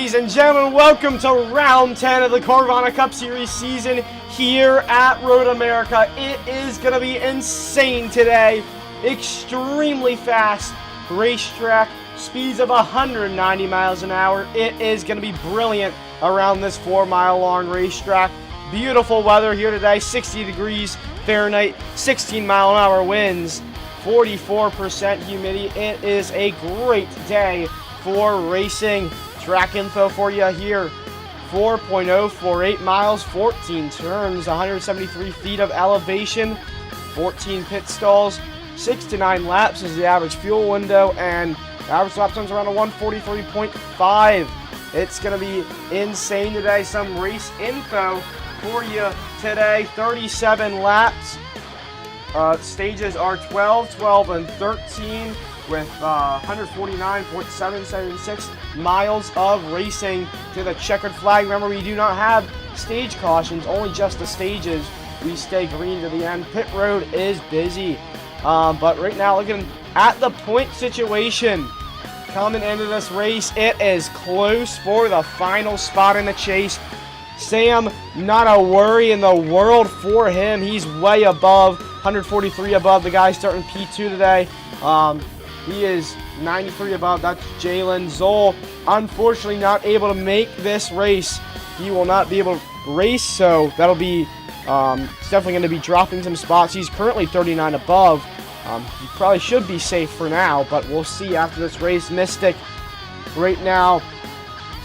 Ladies and gentlemen, welcome to round 10 of the Carvana Cup Series season here at Road America. It is going to be insane today. Extremely fast racetrack, speeds of 190 miles an hour. It is going to be brilliant around this 4-mile long racetrack. Beautiful weather here today, 60 degrees Fahrenheit, 16-mile-an-hour winds, 44% humidity. It is a great day for racing. Track info for you here. 4.048 miles, 14 turns, 173 feet of elevation, 14 pit stalls, 6 to 9 laps is the average fuel window, and average lap time's around a 143.5. It's going to be insane today. Some race info for you today. 37 laps. Stages are 12, 12, and 13 with 149.776 miles of racing to the checkered flag. Remember, we do not have stage cautions, only just the stages. We stay green to the end. Pit road is busy. But right now, looking at the point situation coming into this race, it is close for the final spot in the chase. Sam, not a worry in the world for him. He's way above, 143 above the guy starting P2 today. He is 93 above. That's Jalen Zoll. Unfortunately, not able to make this race. He will not be able to race, so that'll be it's definitely going to be dropping some spots. He's currently 39 above. He probably should be safe for now, but we'll see after this race. Mystic right now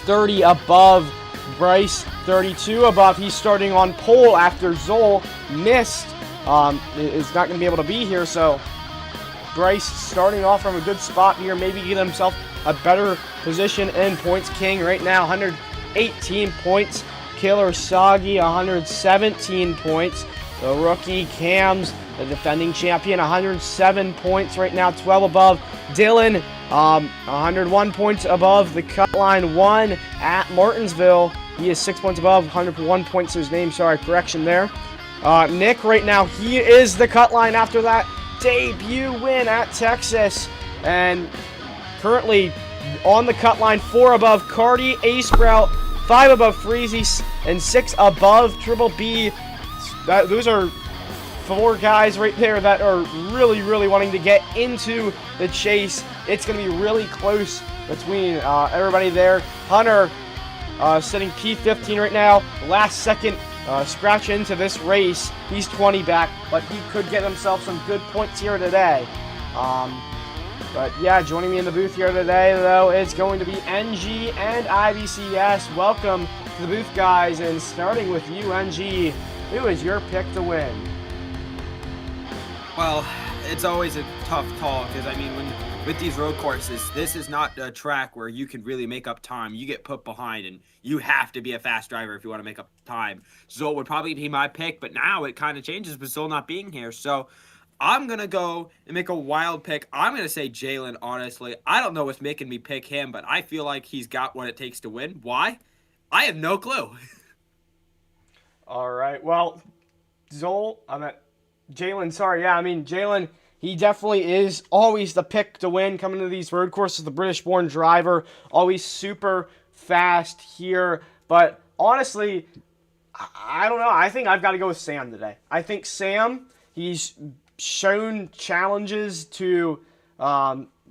30 above. Bryce 32 above. He's starting on pole after Zoll missed. Is not going to be able to be here, so Bryce starting off from a good spot here, maybe get himself a better position in Points King right now. 118 points. Killer Soggy 117 points. The rookie Cams, the defending champion, 107 points right now, 12 above. Dylan 101 points above the cut line 1 at Martinsville. He is 6 points above, 101 points to his name. Sorry, correction there. Nick right now, he is the cut line after that debut win at Texas, and currently on the cut line, 4 above Cardi, A Sprout, 5 above Freezy, and 6 above Triple B. Those are 4 guys right there that are really wanting to get into the chase. It's going to be really close between everybody there. Hunter sitting P15 right now, last second scratch into this race. He's 20 back, but he could get himself some good points here today. But yeah, joining me in the booth here today, though, is going to be NG and IBCS. Welcome to the booth, guys, and starting with you, NG. Who is your pick to win? Well, it's always a tough call because, I mean, with these road courses, this is not a track where you can really make up time. You get put behind, and you have to be a fast driver if you want to make up time. Zoll would probably be my pick, but now it kind of changes with Zoll not being here. So I'm going to go and make a wild pick. I'm going to say Jalen, honestly. I don't know what's making me pick him, but I feel like he's got what it takes to win. Why? I have no clue. All right, well, Jalen, sorry. Yeah, I mean, Jalen, he definitely is always the pick to win coming to these road courses. The British-born driver, always super fast here. But honestly, I don't know. I think I've got to go with Sam today. I think Sam, he's shown challenges to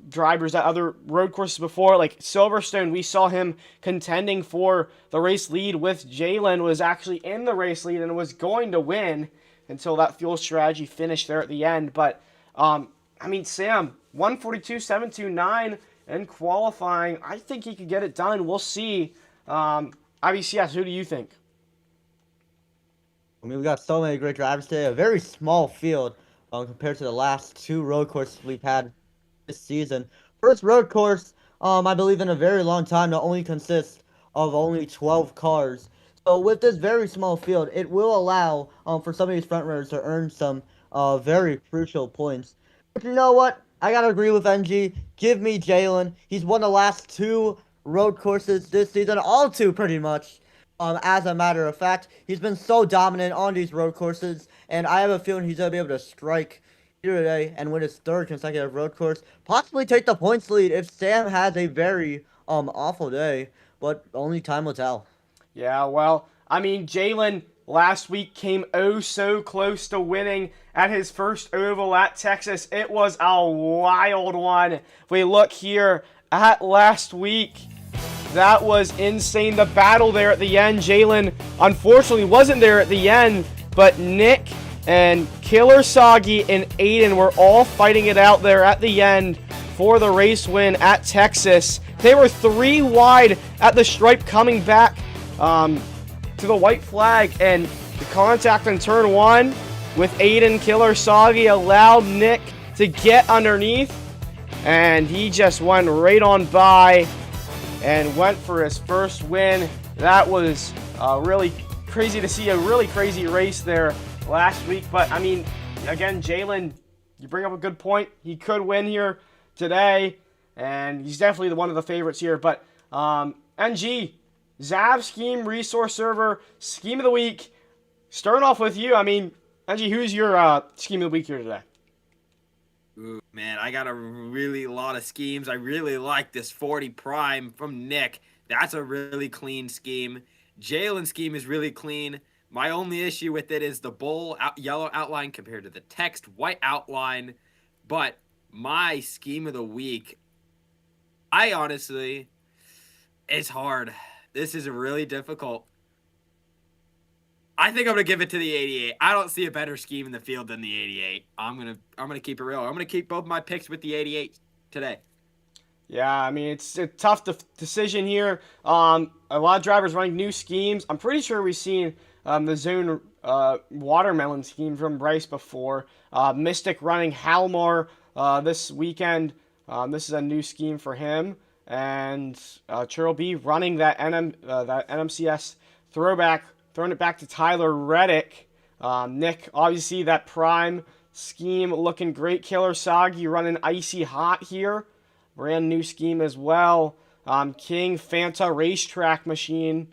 drivers at other road courses before. Like Silverstone, we saw him contending for the race lead with Jalen, was actually in the race lead and was going to win until that fuel strategy finished there at the end. But I mean, Sam, 142.729 in qualifying. I think he could get it done. We'll see. IBCS, who do you think? I mean, we got so many great drivers today. A very small field compared to the last 2 road courses we've had this season. First road course, I believe, in a very long time that only consists of only 12 cars. So with this very small field, it will allow for some of these front runners to earn some very crucial points. But you know what? I gotta agree with NG. Give me Jalen. He's won the last 2 road courses this season, all 2 pretty much. As a matter of fact, he's been so dominant on these road courses, and I have a feeling he's gonna be able to strike here today and win his 3rd consecutive road course. Possibly take the points lead if Sam has a very awful day. but only time will tell. Yeah, well, I mean, Jalen last week came oh so close to winning at his first oval at Texas. It was a wild one. If we look here at last week, that was insane. The battle there at the end. Jalen unfortunately wasn't there at the end, but Nick and Killer Soggy and Aiden were all fighting it out there at the end for the race win at Texas. They were 3 wide at the stripe coming back to the white flag, and the contact in turn 1 with Aiden Killer Soggy allowed Nick to get underneath, and he just went right on by and went for his first win. That was really crazy to see, a really crazy race there last week. But I mean, again, Jalen, you bring up a good point. He could win here today, and he's definitely one of the favorites here. But NG, Zav Scheme Resource Server Scheme of the Week. Starting off with you, I mean, NG, who's your Scheme of the Week here today? Ooh, man, I got a really lot of schemes. I really like this 40 prime from Nick. That's a really clean scheme. Jalen's scheme is really clean. My only issue with it is the yellow outline compared to the text white outline. But my scheme of the week, I honestly, it's hard. This is really difficult. I think I'm gonna give it to the 88. I don't see a better scheme in the field than the 88. I'm gonna keep it real. I'm gonna keep both my picks with the 88 today. Yeah, I mean, it's a tough decision here. A lot of drivers running new schemes. I'm pretty sure we've seen the zone watermelon scheme from Bryce before. Mystic running Halmar this weekend. This is a new scheme for him. And Churl B running that NMCS throwback, throwing it back to Tyler Reddick. Nick, obviously that prime scheme looking great. Killer Soggy running Icy Hot here. Brand new scheme as well. King Fanta Racetrack Machine,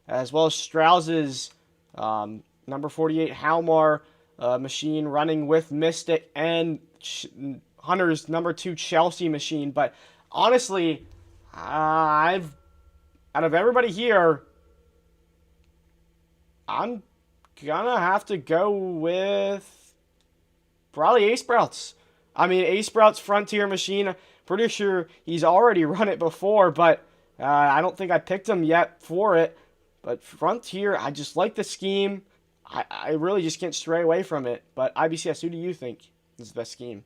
as well as Strauss's number 48 Halmar machine running with Mystic, and Hunter's number 2 Chelsea machine. But honestly, out of everybody here, I'm gonna have to go with probably Ace Sprouts. I mean, Ace Sprouts Frontier machine. Pretty sure he's already run it before, but I don't think I picked him yet for it. But Frontier, I just like the scheme. I really just can't stray away from it. But IBCS, who do you think is the best scheme?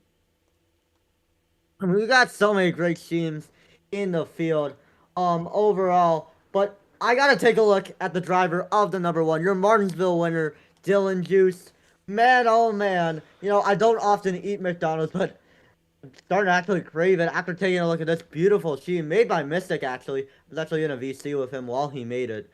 I mean, we got so many great schemes in the field overall, but I gotta take a look at the driver of the number 1, your Martinsville winner, Dylan Juice. Man, oh man, you know, I don't often eat McDonald's, but I'm starting to actually crave it after taking a look at this beautiful scheme made by Mystic. Actually, I was actually in a VC with him while he made it.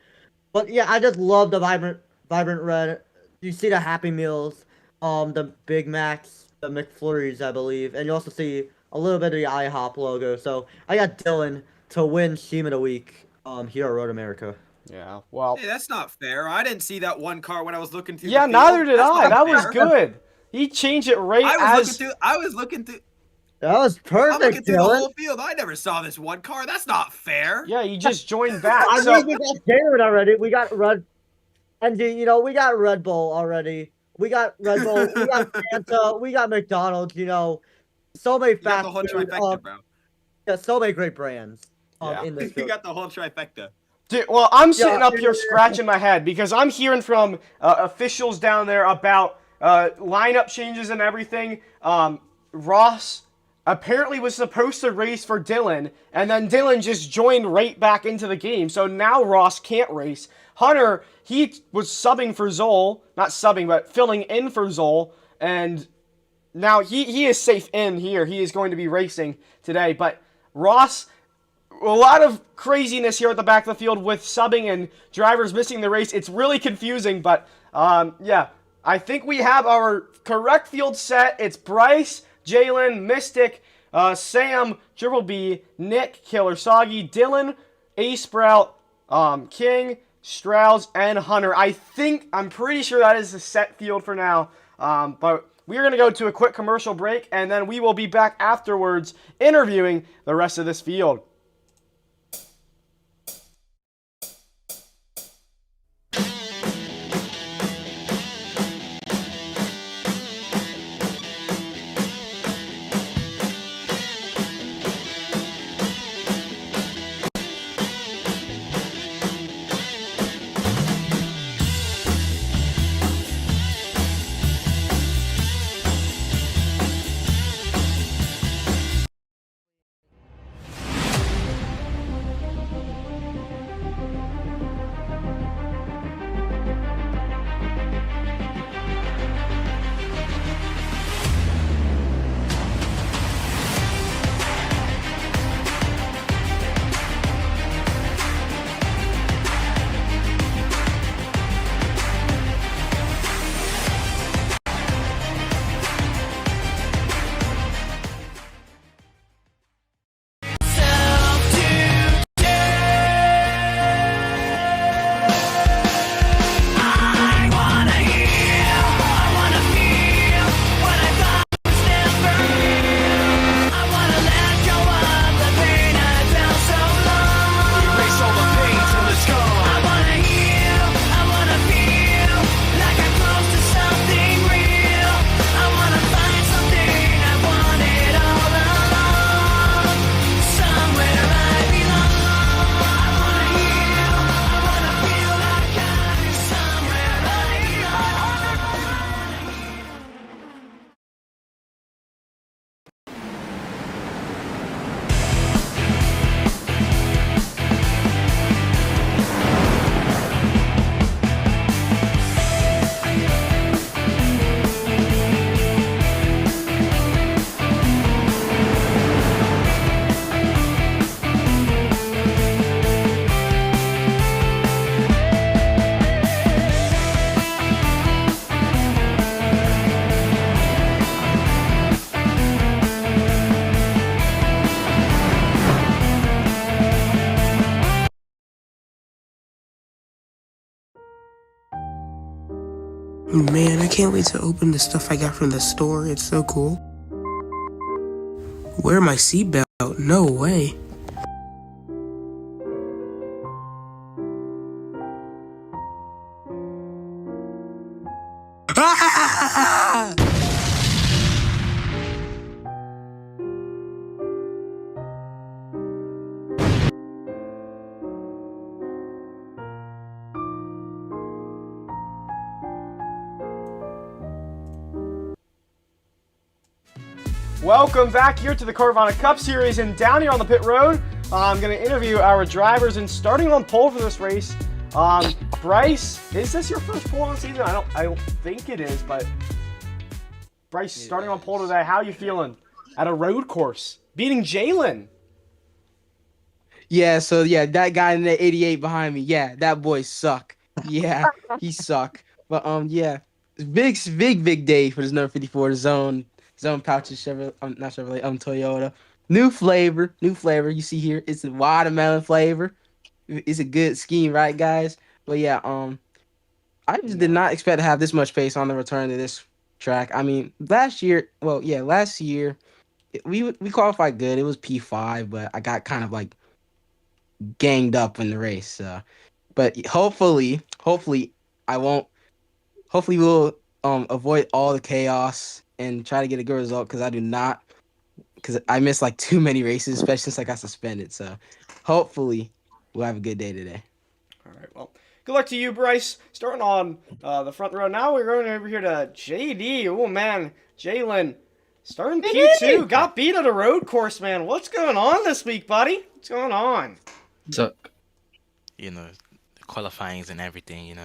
But yeah, I just love the vibrant red. You see the Happy Meals, the Big Macs, the McFlurries, I believe, and you also see a little bit of the IHOP logo. So I got Dylan to win Scheme of the Week here at Road America. Yeah, well, Hey, that's not fair. I didn't see that one car when I was looking through. yeah, the neither field. did That's I. not That was fair. good. He changed it right I was looking through. That was I'm perfect, looking through the Dylan. whole field. I never saw this one car. That's not fair. Yeah, you just joined back. I So mean, we got Jared already. We got Red, and you know, we got Red Bull already. We got Red Bull. We got Fanta. We got McDonald's. You know, so many You got fast the whole food. trifecta, bro. Yeah, so many great brands. Yeah. In this You field. got the whole trifecta. dude, well, I'm sitting Yeah. up here scratching my head because I'm hearing from officials down there about lineup changes and everything. Ross apparently was supposed to race for Dylan, and then Dylan just joined right back into the game. So now Ross can't race. Hunter, he was subbing for Zoll, not subbing, but filling in for Zoll, and now he is safe in here. He is going to be racing today. But Ross, a lot of craziness here at the back of the field with subbing and drivers missing the race. It's really confusing, but yeah, I think we have our correct field set. It's Bryce, Jalen, Mystic, Sam, Triple B, Nick, Killer Soggy, Dylan, A Sprout, King, Strauss, and Hunter. I'm pretty sure that is the set field for now. But we're going to go to a quick commercial break, and then we will be back afterwards interviewing the rest of this field. Man, I can't wait to open the stuff I got from the store. It's so cool. Wear my seatbelt? No way. Ah! Welcome back here to the Carvana Cup Series, and down here on the pit road, I'm going to interview our drivers. And starting on pole for this race, Bryce, is this your first pole on the season? I don't think it is, but Bryce, starting on pole today, how you feeling at a road course, beating Jalen? Yeah, so that guy in the 88 behind me, that boy suck. Yeah, he suck. But yeah, big day for this number 54 zone pouches Chevrolet. Not Chevrolet. Toyota. New flavor. You see here, it's a watermelon flavor. It's a good scheme, right, guys? But yeah, I just did not expect to have this much pace on the return to this track. I mean, last year we qualified good. It was P5, but I got kind of like ganged up in the race. But hopefully I won't. Hopefully we'll avoid all the chaos and try to get a good result, because I do not. Because I missed like too many races, especially since I got suspended. So hopefully we'll have a good day today. All right, well, good luck to you, Bryce. Starting on the front row. Now we're going over here to JD. Oh, man, Jalen. Starting P2. Got beat at a road course, man. What's going on this week, buddy? What's going on? So, qualifyings and everything,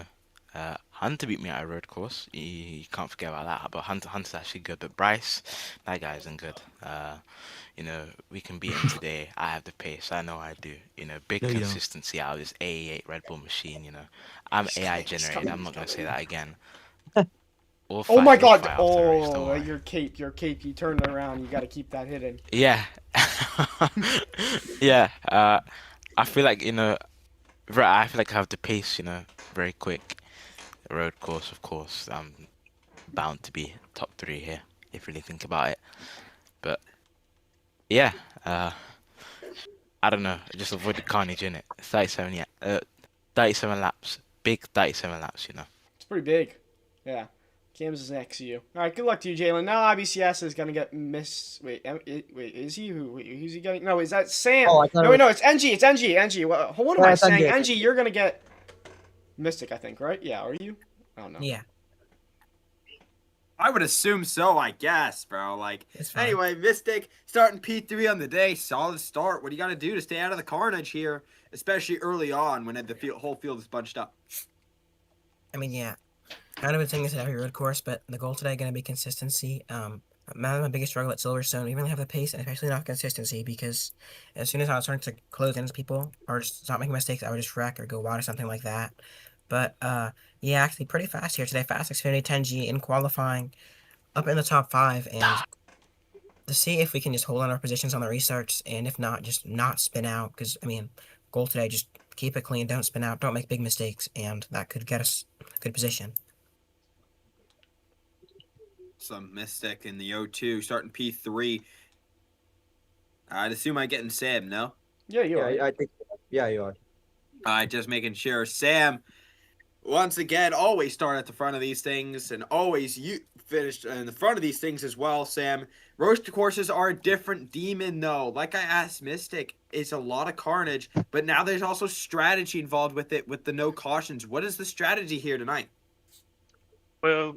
Hunter beat me at a road course. You can't forget about that. But Hunter's actually good. But Bryce, that guy isn't good. We can beat him today. I have the pace. I know I do. Big No, you don't. consistency out of this AE8 Red Bull machine. I'm AI generated. I'm not gonna say that again. Oh my God! Fly after the race, don't Oh, worry. your cape. You turned it around. You got to keep that hidden. Yeah. Yeah. I feel like, I feel like I have the pace, very quick. Road course, of course, I'm bound to be top 3 here, if you really think about it. But, yeah, I don't know, just avoid the carnage in it. 37 laps. Big 37 laps, It's pretty big. Yeah. Cam's is next to you. All right, good luck to you, Jalen. Now IBCS is going to get Wait, is he? Who's he getting? No, is that Sam? Oh, I thought No, it's NG. It's NG. What am I it's NG. saying? NG, you're going to get Mystic, I think, right? Yeah, are you? I don't know. Yeah, I would assume so, I guess, bro. it's fine. Anyway, Mystic starting P3 on the day. Solid start. What do you got to do to stay out of the carnage here, especially early on when the whole field is bunched up? I mean, yeah, kind of been saying this at every road course, but the goal today going to be consistency. My biggest struggle at Silverstone, we really have the pace, and especially not consistency, because as soon as I was starting to close in people or just stop making mistakes, I would just wreck or go wide or something like that. But yeah, actually pretty fast here today. Fast Xfinity 10G in qualifying, up in the top 5, and to see if we can just hold on our positions on the restarts, and if not, just not spin out. Because I mean, goal today, just keep it clean, don't spin out, don't make big mistakes, and that could get us a good position. Some Mystic in the O2 starting P3. I'd assume I'm getting Sam, no? Yeah, you are. I think. Yeah, you are. Just making sure. Sam, once again, always start at the front of these things, and always you finish in the front of these things as well, Sam. Road courses are a different demon, though. Like I asked Mystic, it's a lot of carnage, but now there's also strategy involved with it, with the no cautions. What is the strategy here tonight? Well,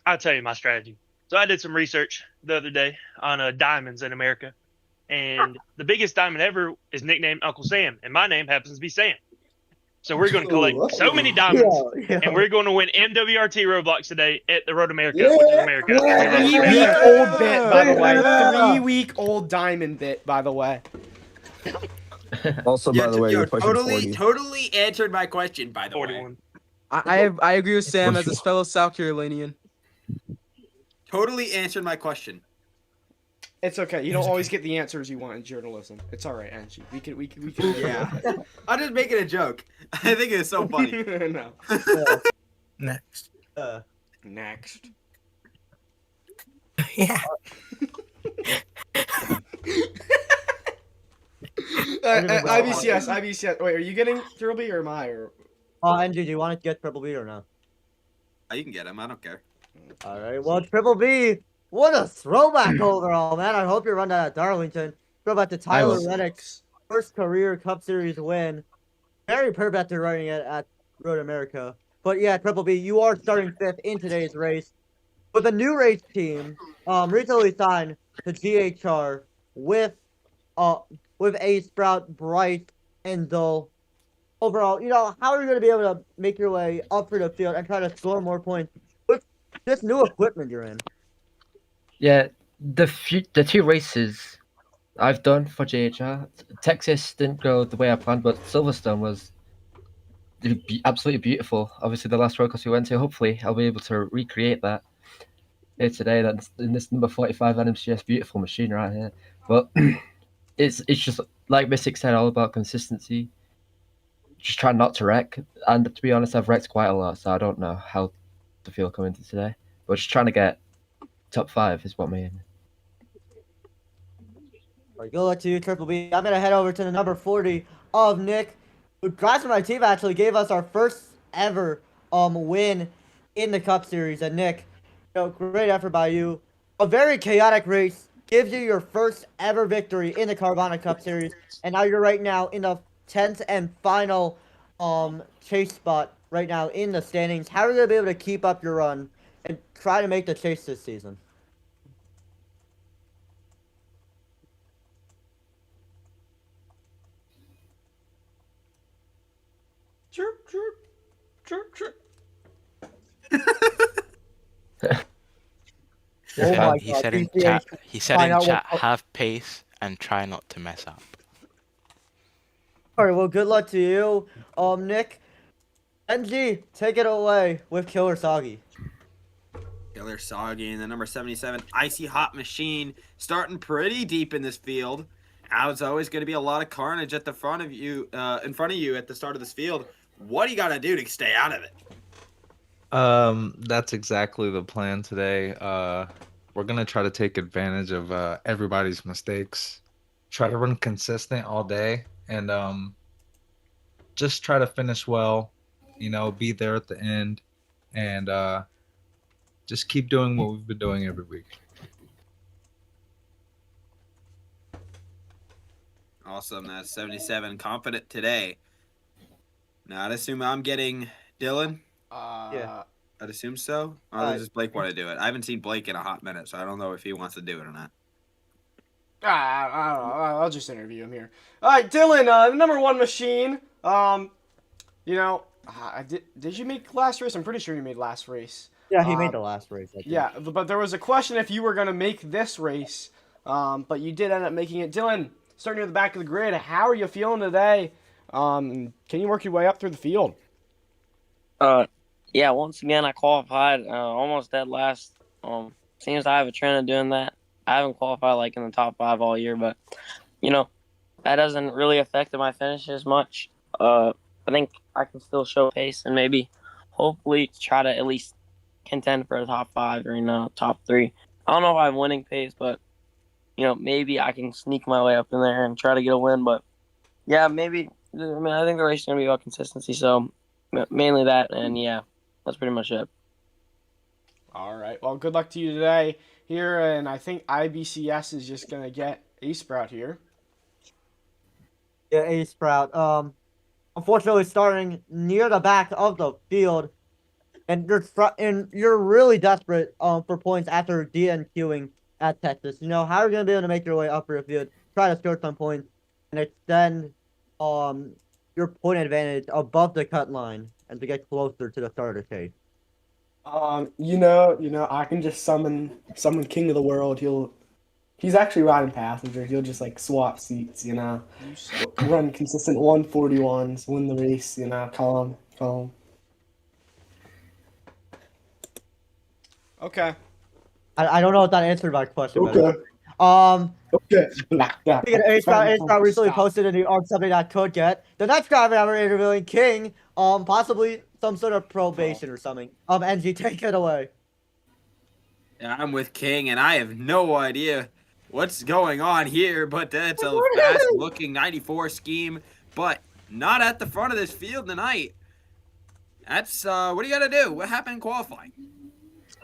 I'll tell you my strategy. So I did some research the other day on diamonds in America, and the biggest diamond ever is nicknamed Uncle Sam, and my name happens to be Sam. So we're going to collect so many diamonds, and we're going to win MWRT roadblocks today at the Road America, which is America. 3-week-old bit, by the way. 3-week-old diamond bit, by the way. Also, by the way, you're pushing 40. Totally answered my question, by the way. 41. I agree with Sam as a fellow South Carolinian. Totally answered my question. It's okay. You don't always get the answers you want in journalism. It's all right, Angie. We can. Yeah. I'm just making a joke. I think it's so funny. No. Next. Next. Yeah. IBCS. Wait, are you getting Triple B or am I? Or... NG, do you want to get Triple B or no? You can get him. I don't care. All right. Well, Triple B, what a throwback overall, man. I hope you run that at Darlington. Throw back to I Tyler will. Reddick's first career Cup Series win. Very perfect after running it at Road America. But yeah, Triple B, you are starting fifth in today's race with a new race team. Recently signed to GHR with A Sprout, Bryce, and Dull. Overall, how are you going to be able to make your way up for the field and try to score more points with this new equipment you're in? Yeah, the two races I've done for JHR, Texas didn't go the way I planned, but Silverstone was absolutely beautiful. Obviously, the last road course we went to, hopefully, I'll be able to recreate that here today. That's in this number 45 NMCS beautiful machine right here. But it's just like Mystic said, all about consistency. Just try not to wreck. And to be honest, I've wrecked quite a lot, so I don't know how to feel coming to today. But just trying to get top 5 is what my aim is. All right, good luck to you, Triple B. I'm going to head over to the number 40 of Nick. Guys from my team actually gave us our first ever win in the Cup Series. And Nick, great effort by you. A very chaotic race gives you your first ever victory in the Carvana Cup Series. And now you're right now in the 10th and final chase spot right now in the standings. How are you going to be able to keep up your run and try to make the chase this season? Chirp, chirp, chirp, chirp. Oh my He God, said in BCH, chat. He said find in out chat, what- have pace and try not to mess up. All right, well, good luck to you, Nick. NG, take it away with Killer Soggy. Killer Soggy and the number 77 Icy Hot Machine starting pretty deep in this field. Now it's always going to be a lot of carnage at the front of you, in front of you at the start of this field. What do you got to do to stay out of it? That's exactly the plan today. We're gonna try to take advantage of everybody's mistakes. Try to run consistent all day, and just try to finish well. Be there at the end, and just keep doing what we've been doing every week. Awesome. That's 77 confident today. Now I'd assume I'm getting Dylan. Yeah. I'd assume so. Or does Blake want to do it? I haven't seen Blake in a hot minute, so I don't know if he wants to do it or not. I don't know. I'll just interview him here. All right, Dylan, the number 1 machine. Did you make last race? I'm pretty sure you made last race. Yeah, he made the last race. I think. Yeah, but there was a question if you were going to make this race, but you did end up making it. Dylan, starting near the back of the grid, how are you feeling today? Can you work your way up through the field? Yeah, once again, I qualified almost dead last. Seems I have a trend of doing that. I haven't qualified like in the top 5 all year, but that doesn't really affect my finish as much. I think I can still show pace and maybe, hopefully, try to at least contend for a top 5 or top 3. I don't know if I have winning pace, but maybe I can sneak my way up in there and try to get a win. But yeah, maybe. I think the race is gonna be about consistency, so mainly that, and yeah, that's pretty much it. All right. Well, good luck to you today here, and I think IBCS is just gonna get A Sprout here. Yeah, A Sprout. Unfortunately, starting near the back of the field, and you're really desperate for points after DNQing at Texas. How are you gonna be able to make your way up the field, try to score some points, and extend your point advantage above the cut line and to get closer to the start of the chase? I can just summon King of the World. He's actually riding passenger. He'll just like swap seats, run consistent 141s, win the race, calm. Okay. I don't know if that answered my question. Okay. Okay. Yeah. A Sprout recently posted a new something that could get the next driver that we're interviewing, King. Possibly some sort of probation or something. NG, take it away. Yeah, I'm with King, and I have no idea what's going on here, but that's a fast-looking 94 scheme, but not at the front of this field tonight. That's, what do you gotta do? What happened in qualifying?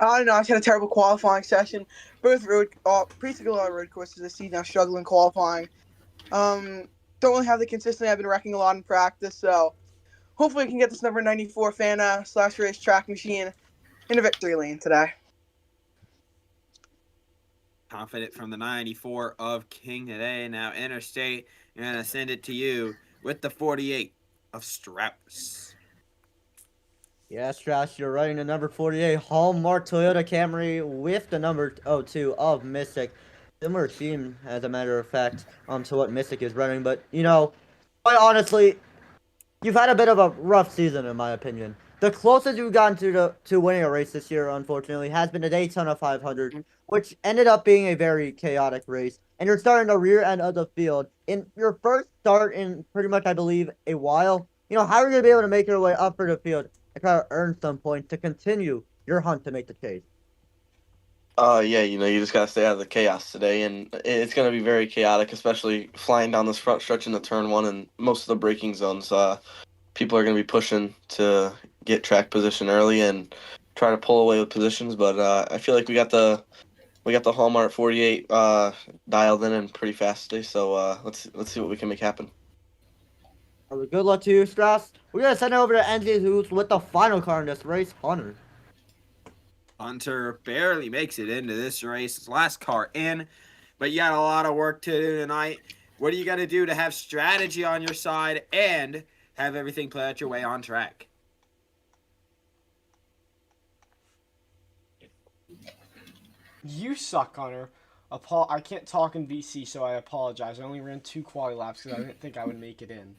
I don't know. I had a terrible qualifying session. Both basically a lot of road courses this season are struggling qualifying. Don't really have the consistency. I've been wrecking a lot in practice, so hopefully we can get this number 94 Fana / race track machine in a victory lane today. Confident from the 94 of King today. Now Interstate, I'm gonna send it to you with the 48 of Strauss. Yeah, Strauss, you're running the number 48 Hallmark Toyota Camry with the number 02 of Mystic. Similar theme, as a matter of fact, to what Mystic is running. But, you know, quite honestly, you've had a bit of a rough season, in my opinion. The closest you've gotten to winning a race this year, unfortunately, has been the Daytona 500, which ended up being a very chaotic race. And you're starting the rear end of the field in your first start in pretty much, I believe, a while. You know, how are you going to be able to make your way up for the field and try to earn some points to continue your hunt to make the chase? Yeah, you know, you just gotta stay out of the chaos today, and it's gonna be very chaotic, especially flying down this front stretch into turn one and most of the braking zones. People are gonna be pushing to get track position early and try to pull away with positions, but I feel like we got the Hallmark 48 dialed in and pretty fast today. So let's see what we can make happen. Good luck to you, Strauss. We're gonna send it over to NG, who's with the final car in this race, Hunter. Hunter barely makes it into this race. His last car in, but you got a lot of work to do tonight. What do you got to do to have strategy on your side and have everything play out your way on track? You suck, Hunter. I can't talk in VC, so I apologize. I only ran 2 quali laps because I didn't think I would make it in.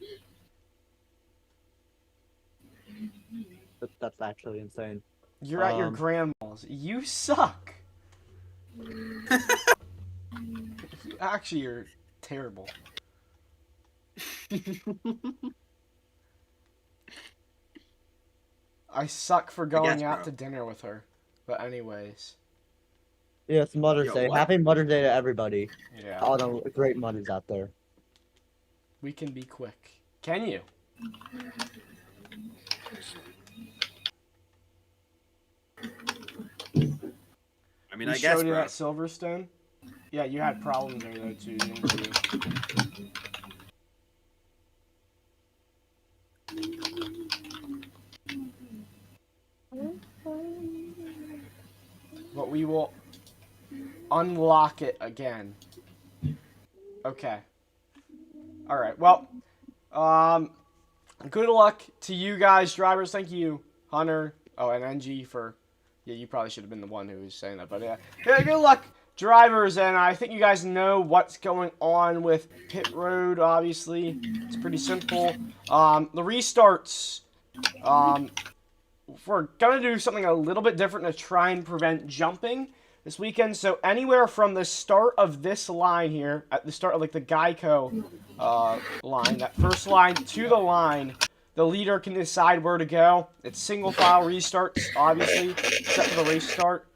That's actually insane. You're at your grandma's. You suck. Actually, you're terrible. I suck for going out to dinner with her. But anyways. Yeah, it's Mother's Day. what? Happy Mother's Day to everybody. Yeah. All the great mothers out there. We can be quick. Can you? I mean, We I guess, showed you bro. at Silverstone. Yeah, you had problems there though too, didn't you? But we will unlock it again. Okay. Alright, well, good luck to you guys, drivers. Thank you, Hunter. Oh, and NG for, yeah, you probably should have been the one who was saying that, but yeah. Yeah, good luck, drivers, and I think you guys know what's going on with pit road, obviously. It's pretty simple. The restarts, we're going to do something a little bit different to try and prevent jumping this weekend. So anywhere from the start of this line here, at the start of like the Geico line, that first line to the line, the leader can decide where to go. It's single file restarts, obviously, except for the race start.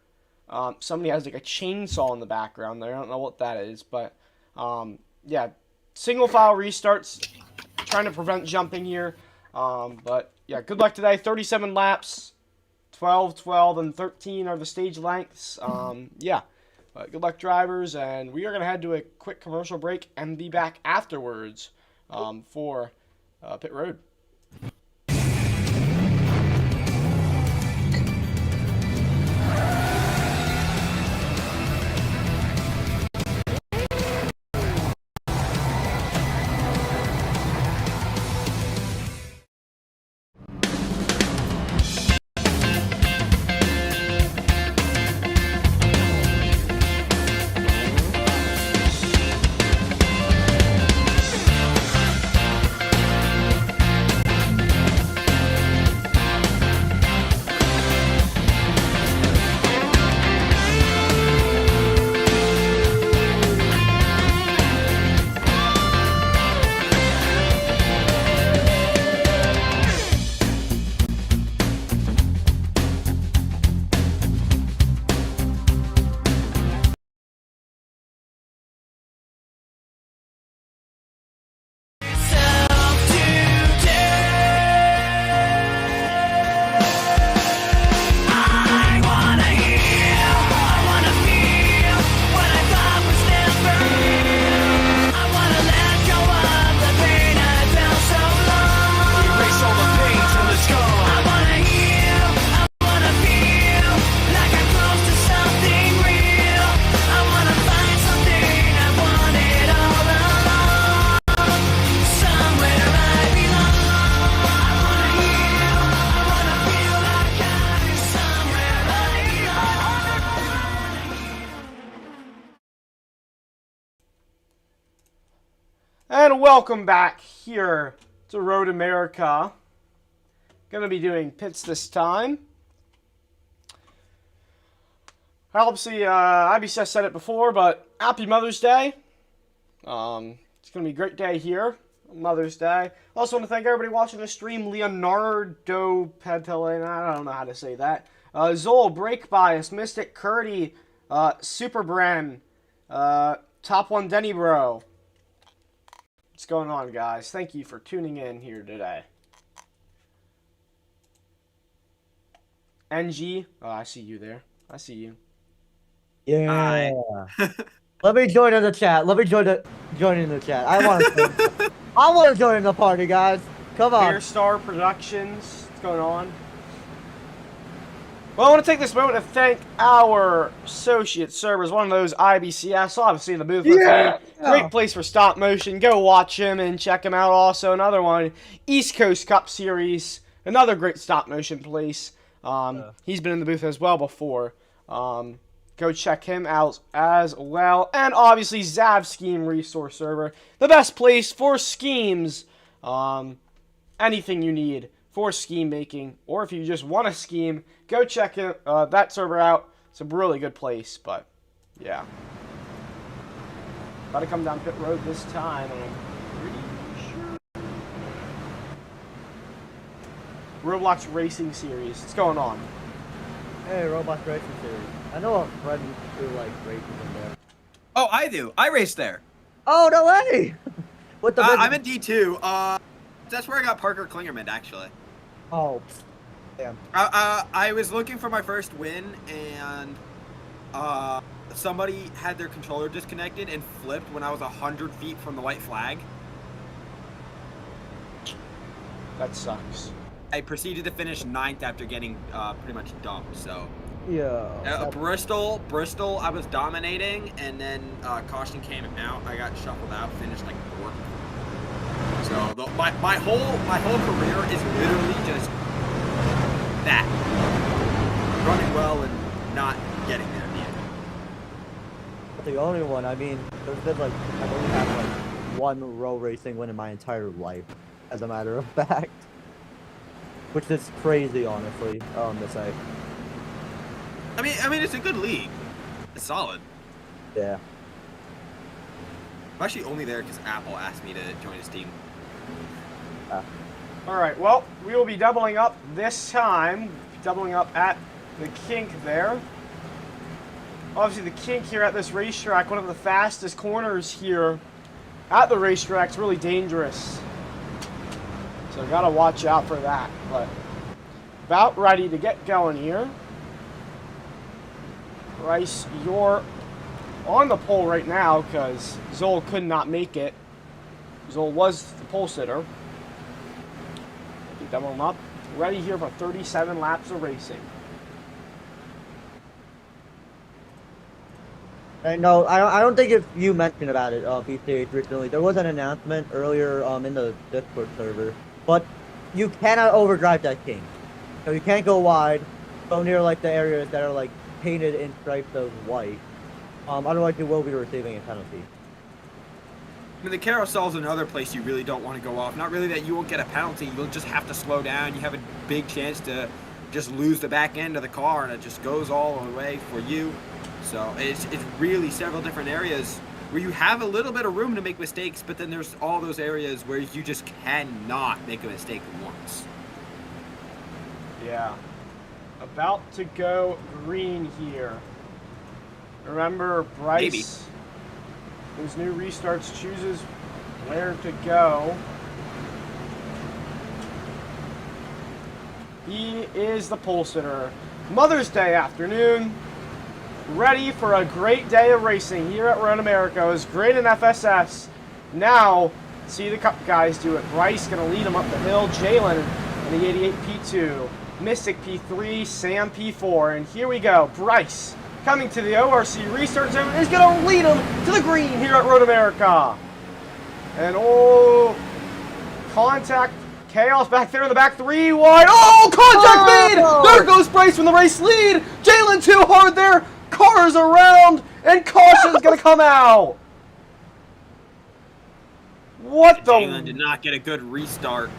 Somebody has like a chainsaw in the background there. I don't know what that is, but yeah, single file restarts, trying to prevent jumping here. But yeah, good luck today. 37 laps, 12, 12, and 13 are the stage lengths. Yeah, good luck, drivers, and we are going to head to a quick commercial break and be back afterwards for pit road. And welcome back here to Road America. Gonna be doing pits this time. Obviously, IBC said it before, but happy Mother's Day. It's gonna be a great day here, Mother's Day. Also want to thank everybody watching the stream. Leonardo Petalin, I don't know how to say that. Zol, Break Bias, Mystic, Curdy, Super Bren, Top 1 Denny Bro. What's going on, guys? Thank you for tuning in here today. NG, oh, I see you there. I see you. Yeah. Let me join in the chat. Let me join in the chat. I want to join in the party, guys. Come on. Fair Star Productions. What's going on? Well, I want to take this moment to thank our associate servers, one of those IBCS, obviously in the booth with me. Great place for stop motion. Go watch him and check him out. Also, another one, East Coast Cup Series, another great stop motion place. He's been in the booth as well before. Go check him out as well. And obviously, Zav Scheme Resource Server, the best place for schemes. Anything you need for scheme making, or if you just want to scheme, go check that server out. It's a really good place, but yeah. About to come down pit road this time, and I'm pretty sure. Roblox Racing Series. What's going on? Hey, Roblox Racing Series. I know a friend who like races in there. Oh, I do. I race there. Oh, no way! What the? I'm in D2. That's where I got Parker Klingerman, actually. Oh, damn. I was looking for my first win, and somebody had their controller disconnected and flipped when I was 100 feet from the white flag. That sucks. I proceeded to finish 9th after getting pretty much dumped, so. Yeah. Bristol, I was dominating, and then caution came out. I got shuffled out, finished like 4th. So my whole career is literally just that, running well and not getting there in the end. The only one. I mean, there's been like I've only had like one row racing win in my entire life, as a matter of fact, which is crazy, honestly. To say. I mean, it's a good league. It's solid. Yeah. I'm actually only there because Apple asked me to join his team. Alright, well, we will be doubling up this time. Doubling up at the kink there. Obviously, the kink here at this racetrack, one of the fastest corners here at the racetrack. It's really dangerous. So, gotta watch out for that. But, about ready to get going here. Bryce, you're on the pole right now because Zol could not make it. Zol was the pole sitter. Double him up. Ready here for 37 laps of racing. No, I don't think if you mentioned about it, BCH recently. There was an announcement earlier in the Discord server, but you cannot overdrive that king. So you can't go wide, go near like the areas that are like painted in stripes of white. Otherwise you will be receiving a penalty. I mean, the carousel's another place you really don't want to go off. Not really that you won't get a penalty. You'll just have to slow down. You have a big chance to just lose the back end of the car, and it just goes all the way for you. So it's really several different areas where you have a little bit of room to make mistakes, but then there's all those areas where you just cannot make a mistake once. Yeah. About to go green here. Remember, Bryce... Maybe. Those new restarts chooses where to go. He is the pole sitter. Mother's Day afternoon. Ready for a great day of racing here at Road America. It was great in FSS. Now, see the Cup guys do it. Bryce going to lead them up the hill. Jalen in the 88 P2. Mystic P3. Sam P4. And here we go. Bryce, coming to the ORC restart zone, is going to lead them to the green here at Road America. And oh, contact, chaos back there in the back, 3 wide. Oh, contact lead! There goes Bryce from the race lead. Jalen too hard there. Cars around, and caution's going to come out. What Jalen did the? not get a good restart.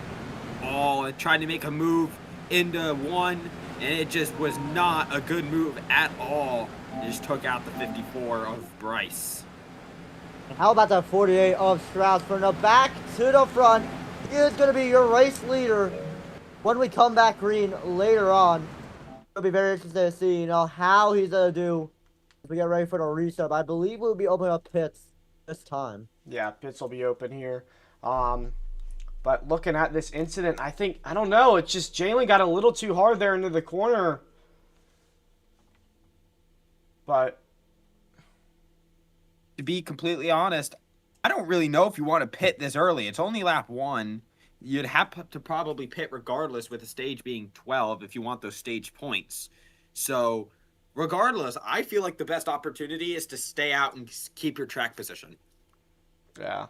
Oh, it tried to make a move into one, and it just was not a good move at all. It just took out the 54 of Bryce. How about that 48 of Strauss from the back to the front? He is going to be your race leader when we come back green later on. It'll be very interesting to see, how he's going to do as we get ready for the reset. I believe we'll be opening up pits this time. Yeah, pits will be open here. But looking at this incident, I don't know. It's just Jalen got a little too hard there into the corner. But to be completely honest, I don't really know if you want to pit this early. It's only lap 1. You'd have to probably pit regardless, with the stage being 12 if you want those stage points. So regardless, I feel like the best opportunity is to stay out and keep your track position. yeah.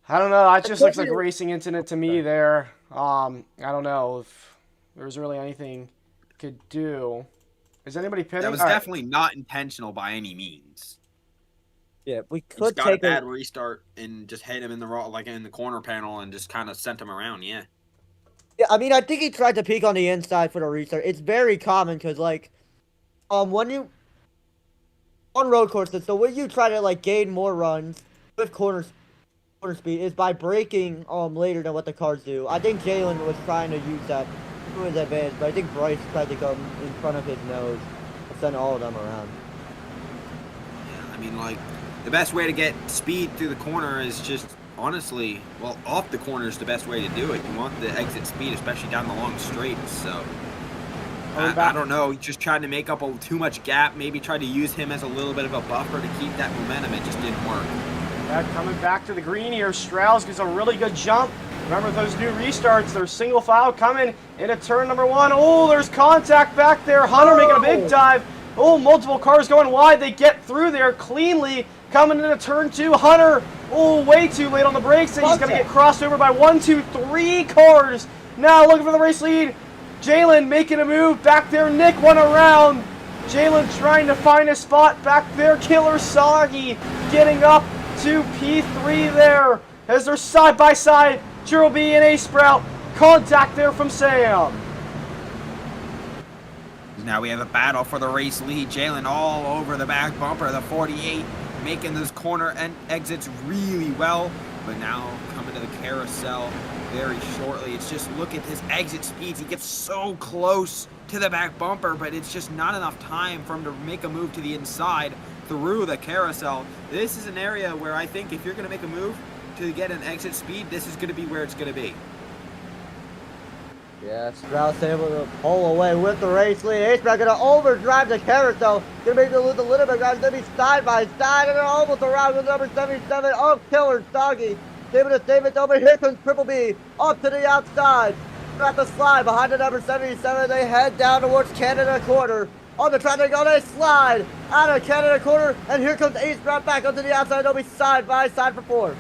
I don't know. That just looks like a racing incident to me there. I don't know if there's really anything you could do. Is anybody pitting? That was definitely not intentional by any means. Yeah, we Just could got a take bad restart and just hit him in the in the corner panel and just kind of sent him around. Yeah. Yeah, I mean, I think he tried to peek on the inside for the restart. It's very common because, when you on road courses, so when you try to gain more runs with corner speed is by braking later than what the cars do. I think Jalen was trying to use that to his advantage, but I think Bryce tried to come in front of his nose and send all of them around. Yeah, I mean, the best way to get speed through the corner is just, honestly, off the corner is the best way to do it. You want the exit speed, especially down the long straights. So, I don't know. Just trying to make up too much gap. Maybe try to use him as a little bit of a buffer to keep that momentum. It just didn't work. Coming back to the green here, Strauss gets a really good jump. Remember those new restarts, they're single file coming into turn number 1. Oh, there's contact back there. Hunter making a big dive. Oh, multiple cars going wide. They get through there cleanly. Coming into turn 2, Hunter. Oh, way too late on the brakes, and he's going to get crossed over by 1, 2, 3 cars. Now looking for the race lead. Jalen making a move back there. Nick went around. Jalen trying to find a spot back there. Killer Soggy getting up to P3 there as they're side by side. Gerald B and A Sprout. Contact there from Sam. Now we have a battle for the race lead. Jalen all over the back bumper, the 48, making those corner and exits really well. But now coming to the carousel very shortly. It's just, look at his exit speeds. He gets so close to the back bumper, but it's just not enough time for him to make a move to the inside through the carousel. This is an area where I think if you're going to make a move to get an exit speed, this is going to be where it's going to be. Yeah, Strauss able to pull away with the race lead. H-Back going to overdrive the carousel. Going to make it lose a little bit, guys. Going to be side by side, and they're almost around with number 77 of Killer Doggy. Able to save it over. Here comes Triple B up to the outside. At the slide behind the number 77, they head down towards Canada Quarter. On the track, they're going to slide out of Canada Quarter, and here comes Ace Brown back onto the outside. They'll be side by side for 4.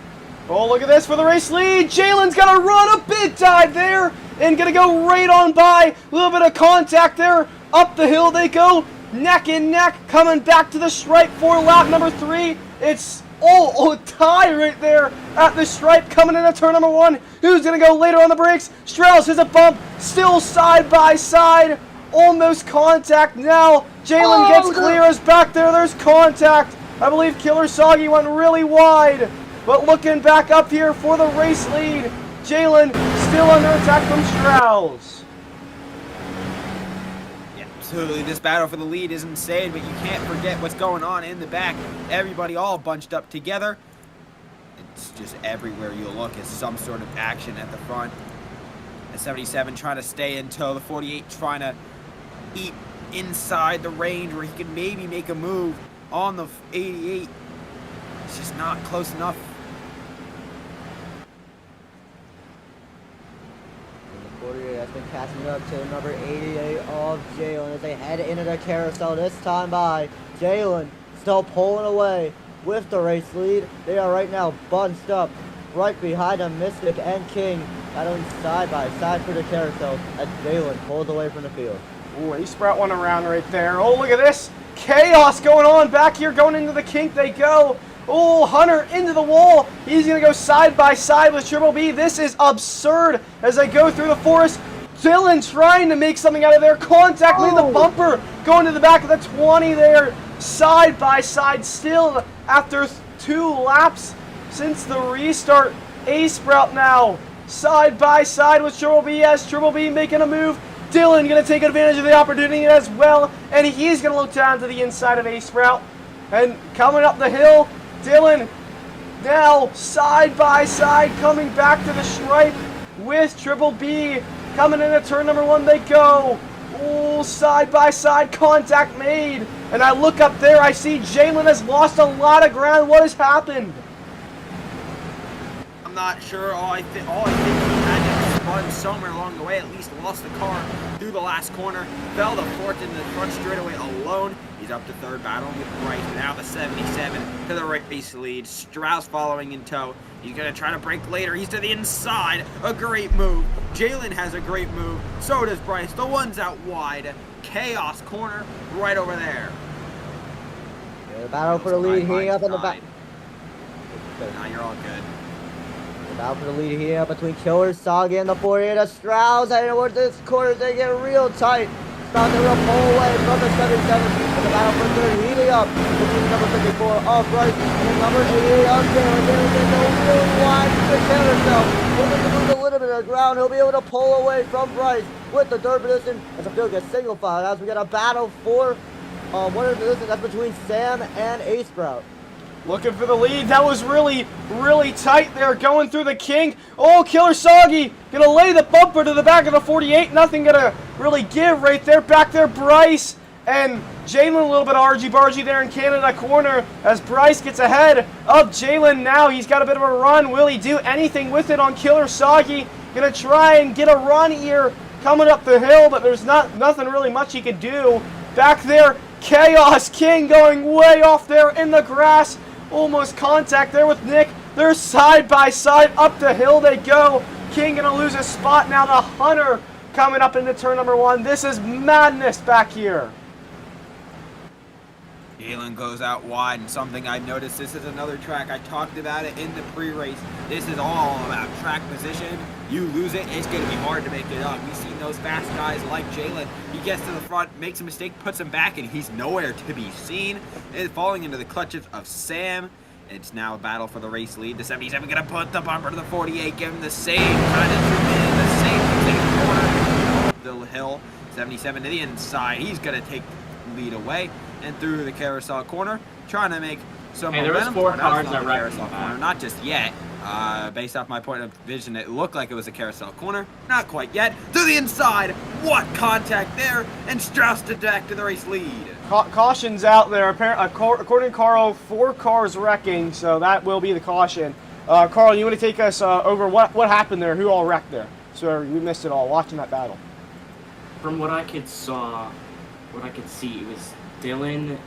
Oh, look at this for the race lead. Jalen's going to run a big dive there and going to go right on by. A little bit of contact there. Up the hill they go, neck and neck, coming back to the stripe for lap number 3. It's a tie right there at the stripe coming into turn number 1. Who's going to go later on the brakes? Strauss has a bump, still side by side. Almost contact now. Jalen gets clear as back there. There's contact. I believe Killer Soggy went really wide. But looking back up here for the race lead, Jalen still under attack from Strauss. Yeah, absolutely. This battle for the lead is insane, but you can't forget what's going on in the back. Everybody all bunched up together. It's just everywhere you look is some sort of action at the front. The 77 trying to stay in tow. The 48 trying to eat inside the range where he can maybe make a move on the 88. It's just not close enough. The 48 has been catching up to number 88 of Jalen as they head into the carousel this time by. Jalen still pulling away with the race lead. They are right now bunched up right behind them. Mystic and King battling side by side for the carousel as Jalen pulls away from the field. Ooh, he sprout one around right there. Oh, look at this. Chaos going on back here, going into the kink they go. Oh, Hunter into the wall. He's going to go side by side with Triple B. This is absurd as they go through the forest. Dylan trying to make something out of there. Contact made the bumper. Going to the back of the 20 there. Side by side still after 2 laps since the restart. A-Sprout now side by side with Triple B as Triple B making a move. Dylan going to take advantage of the opportunity as well. And he's going to look down to the inside of A-Sprout. And coming up the hill, Dylan now side by side coming back to the stripe with Triple B. Coming into turn number 1 they go. Oh, side by side contact made. And I look up there, I see Jalen has lost a lot of ground. What has happened? I'm not sure. All I think he had to spun somewhere along the way. At least lost the car through the last corner. Fell to 4th in the front straightaway alone. He's up to 3rd, battling with Bryce. Now the 77 to the race lead. Strauss following in tow. He's going to try to break later. He's to the inside. A great move. Jalen has a great move. So does Bryce. The one's out wide. Chaos corner right over there. The battle for the lead heating up in the back. Now you're all good. The battle for the lead heating up between Killer, Soggy, and the 48 of Strauss. Heading towards this corner, they get real tight. Strauss able to pull away from the 77. And the battle for third heating up between number 54 of Bryce and number 88 of Jalen. Jalen gets a real wide to Taylor himself. Looking to lose a little bit of ground. He'll be able to pull away from Bryce with the 3rd position as the field gets single file. As we get a battle for one of the positions that's between Sam and A-Sprout. Looking for the lead. That was really, really tight there going through the king. Oh, Killer Soggy going to lay the bumper to the back of the 48. Nothing going to really give right there. Back there, Bryce and Jalen a little bit argy-bargy there in Canada corner as Bryce gets ahead of Jalen now. He's got a bit of a run. Will he do anything with it on Killer Soggy? Going to try and get a run here coming up the hill, but there's nothing really much he could do. Back there, Chaos King going way off there in the grass. Almost contact there with Nick. They're side by side. Up the hill they go. King going to lose a spot now to Hunter coming up into turn number 1. This is madness back here. Jalen goes out wide, and something I've noticed, this is another track. I talked about it in the pre-race. This is all about track position. You lose it, it's going to be hard to make it up. We've seen those fast guys like Jalen. He gets to the front, makes a mistake, puts him back, and he's nowhere to be seen. And falling into the clutches of Sam. It's now a battle for the race lead. The 77 going to put the bumper to the 48, give him the same kind of zoom in, the same corner. The hill, 77 to the inside. He's going to take the lead away and through the carousel corner, trying to make some momentum. There was 4 cars that wrecked carousel corner, not just yet. Based off my point of vision, it looked like it was a carousel corner. Not quite yet. To the inside. What contact there? And Strauss to back to the race lead. Caution's out there. According to Carl, 4 cars wrecking, so that will be the caution. Carl, you want to take us over what happened there? Who all wrecked there? So we missed it all watching that battle. From what I could see, it was Dylan,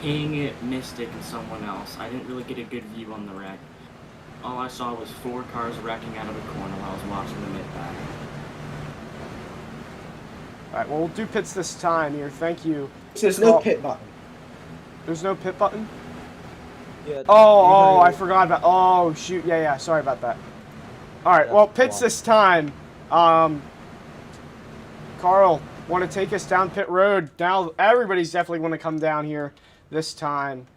King, Mystic, and someone else. I didn't really get a good view on the wreck. All I saw was 4 cars wrecking out of the corner while I was watching the mid-back. Alright, well, we'll do pits this time here. Thank you. There's no pit button. There's no pit button? Yeah, Oh, I forgot about... Oh, shoot. Yeah, sorry about that. Alright, well, pits this time. Carl, want to take us down pit road? Now, everybody's definitely want to come down here this time.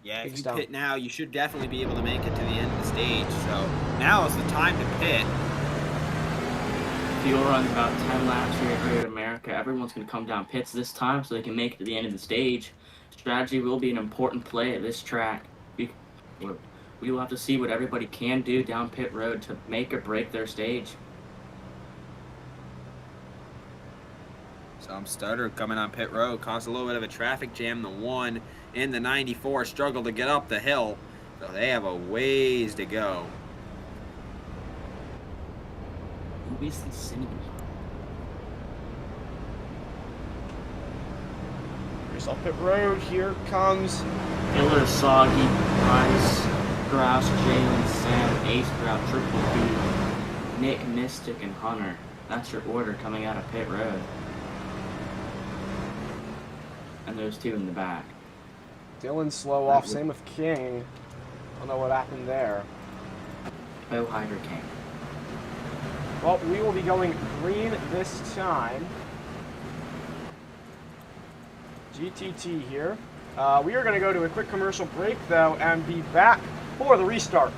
Yeah, if you pit now, you should definitely be able to make it to the end of the stage. So now is the time to pit. Fuel runs about 10 laps here at Great America. Everyone's going to come down pits this time so they can make it to the end of the stage. Strategy will be an important play at this track. We will have to see what everybody can do down pit road to make or break their stage. Some stutter coming on pit road, caused a little bit of a traffic jam. The 1 in the 94 struggled to get up the hill, so they have a ways to go. Who is the cinnamon? Here's up pit road. Here comes Killer, Soggy, Bryce, Grouse, Jalen, Sam, A-Sprout, Triple B, Nick, Mystic, and Hunter. That's your order coming out of pit road. And those 2 in the back. Dylan slow off. Same with King. I don't know what happened there. Oh, Hydra King. Well, we will be going green this time. GTT here. We are going to go to a quick commercial break, though, and be back for the restart.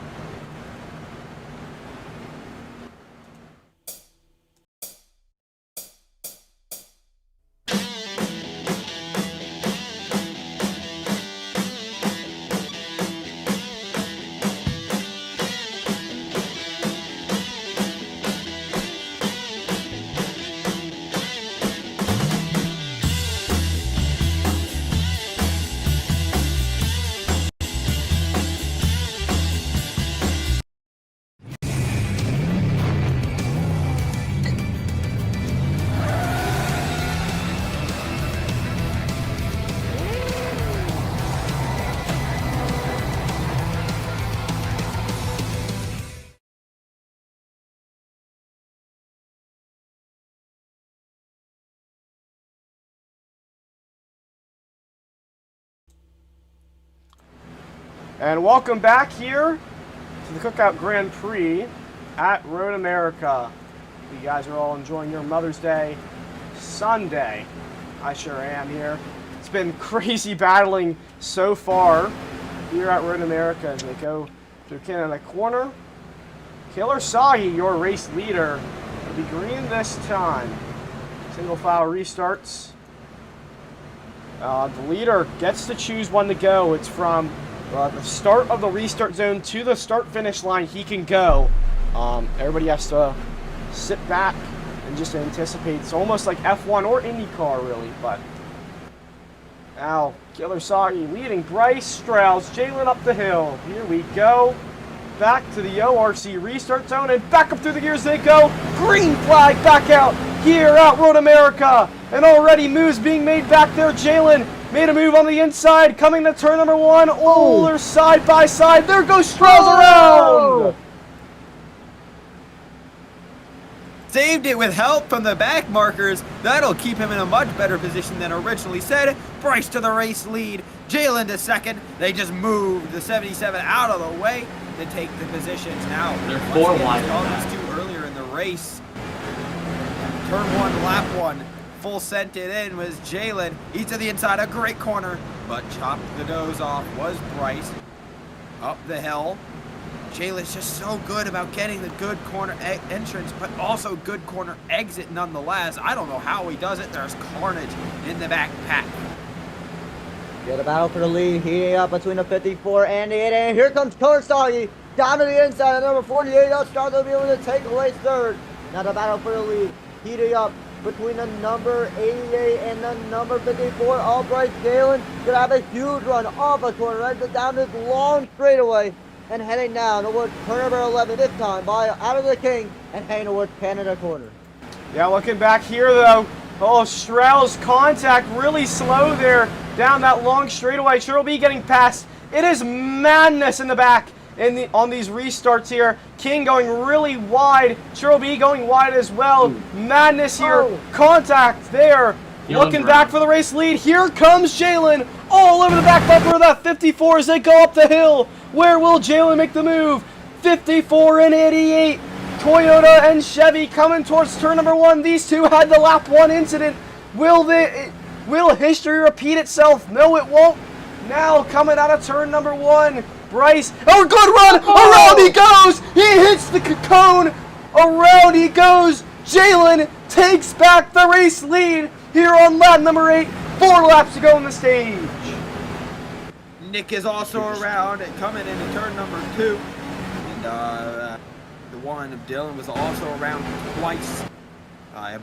And welcome back here to the Cookout Grand Prix at Road America. You guys are all enjoying your Mother's Day Sunday. I sure am here. It's been crazy battling so far here at Road America as they go through Canada corner. Killer Soggy, your race leader, will be green this time. Single file restarts. The leader gets to choose when to go. It's from the start of the restart zone to the start-finish line. He can go. Everybody has to sit back and just anticipate. It's almost like F1 or IndyCar, really. But now, Killer Soggy leading Bryce Strauss, Jalen up the hill. Here we go. Back to the ORC restart zone and back up through the gears they go. Green flag back out here at Road America. And already moves being made back there. Jalen made a move on the inside, coming to turn number 1. Oh, they're side by side. There goes Strauss around. Saved it with help from the back markers. That'll keep him in a much better position than originally said. Bryce to the race lead. Jalen to second. They just moved the 77 out of the way to take the positions. Now, They're 4 wide. these two earlier in the race. Turn 1, lap 1. Full sent it in was Jalen. He's to the inside, a great corner, but chopped the nose off was Bryce. Up the hill. Jalen's just so good about getting the good corner entrance, but also good corner exit nonetheless. I don't know how he does it. There's carnage in the back pack. Get a battle for the lead, heating up between the 54 and the 88. And here comes Killer Soggy down to the inside. And number 48, they'll start to be able to take away third. Now the battle for the lead, heating up between the number 88 and the number 54. Albright Jalen gonna have a huge run off a corner, right down this long straightaway. And heading down towards turn number 11 this time by out of the King and heading towards Canada corner. Yeah, looking back here though. Oh, Strauss contact really slow there down that long straightaway. Triple B getting past. It is madness in the back on these restarts here. King going really wide. Triple B going wide as well. Madness here. Contact there. Looking back for the race lead. Here comes Jalen all over the back bumper of that 54 as they go up the hill. Where will Jalen make the move? 54 and 88. Toyota and Chevy coming towards turn number 1. These two had the lap 1 incident. Will history repeat itself? No, it won't. Now coming out of turn number 1. Bryce. Oh, good run. Around he goes. He hits the cone. Around he goes. Jalen takes back the race lead here on lap number 8. 4 laps to go in the stage. Nick is also around and coming into turn number 2. And the one of Dylan was also around twice.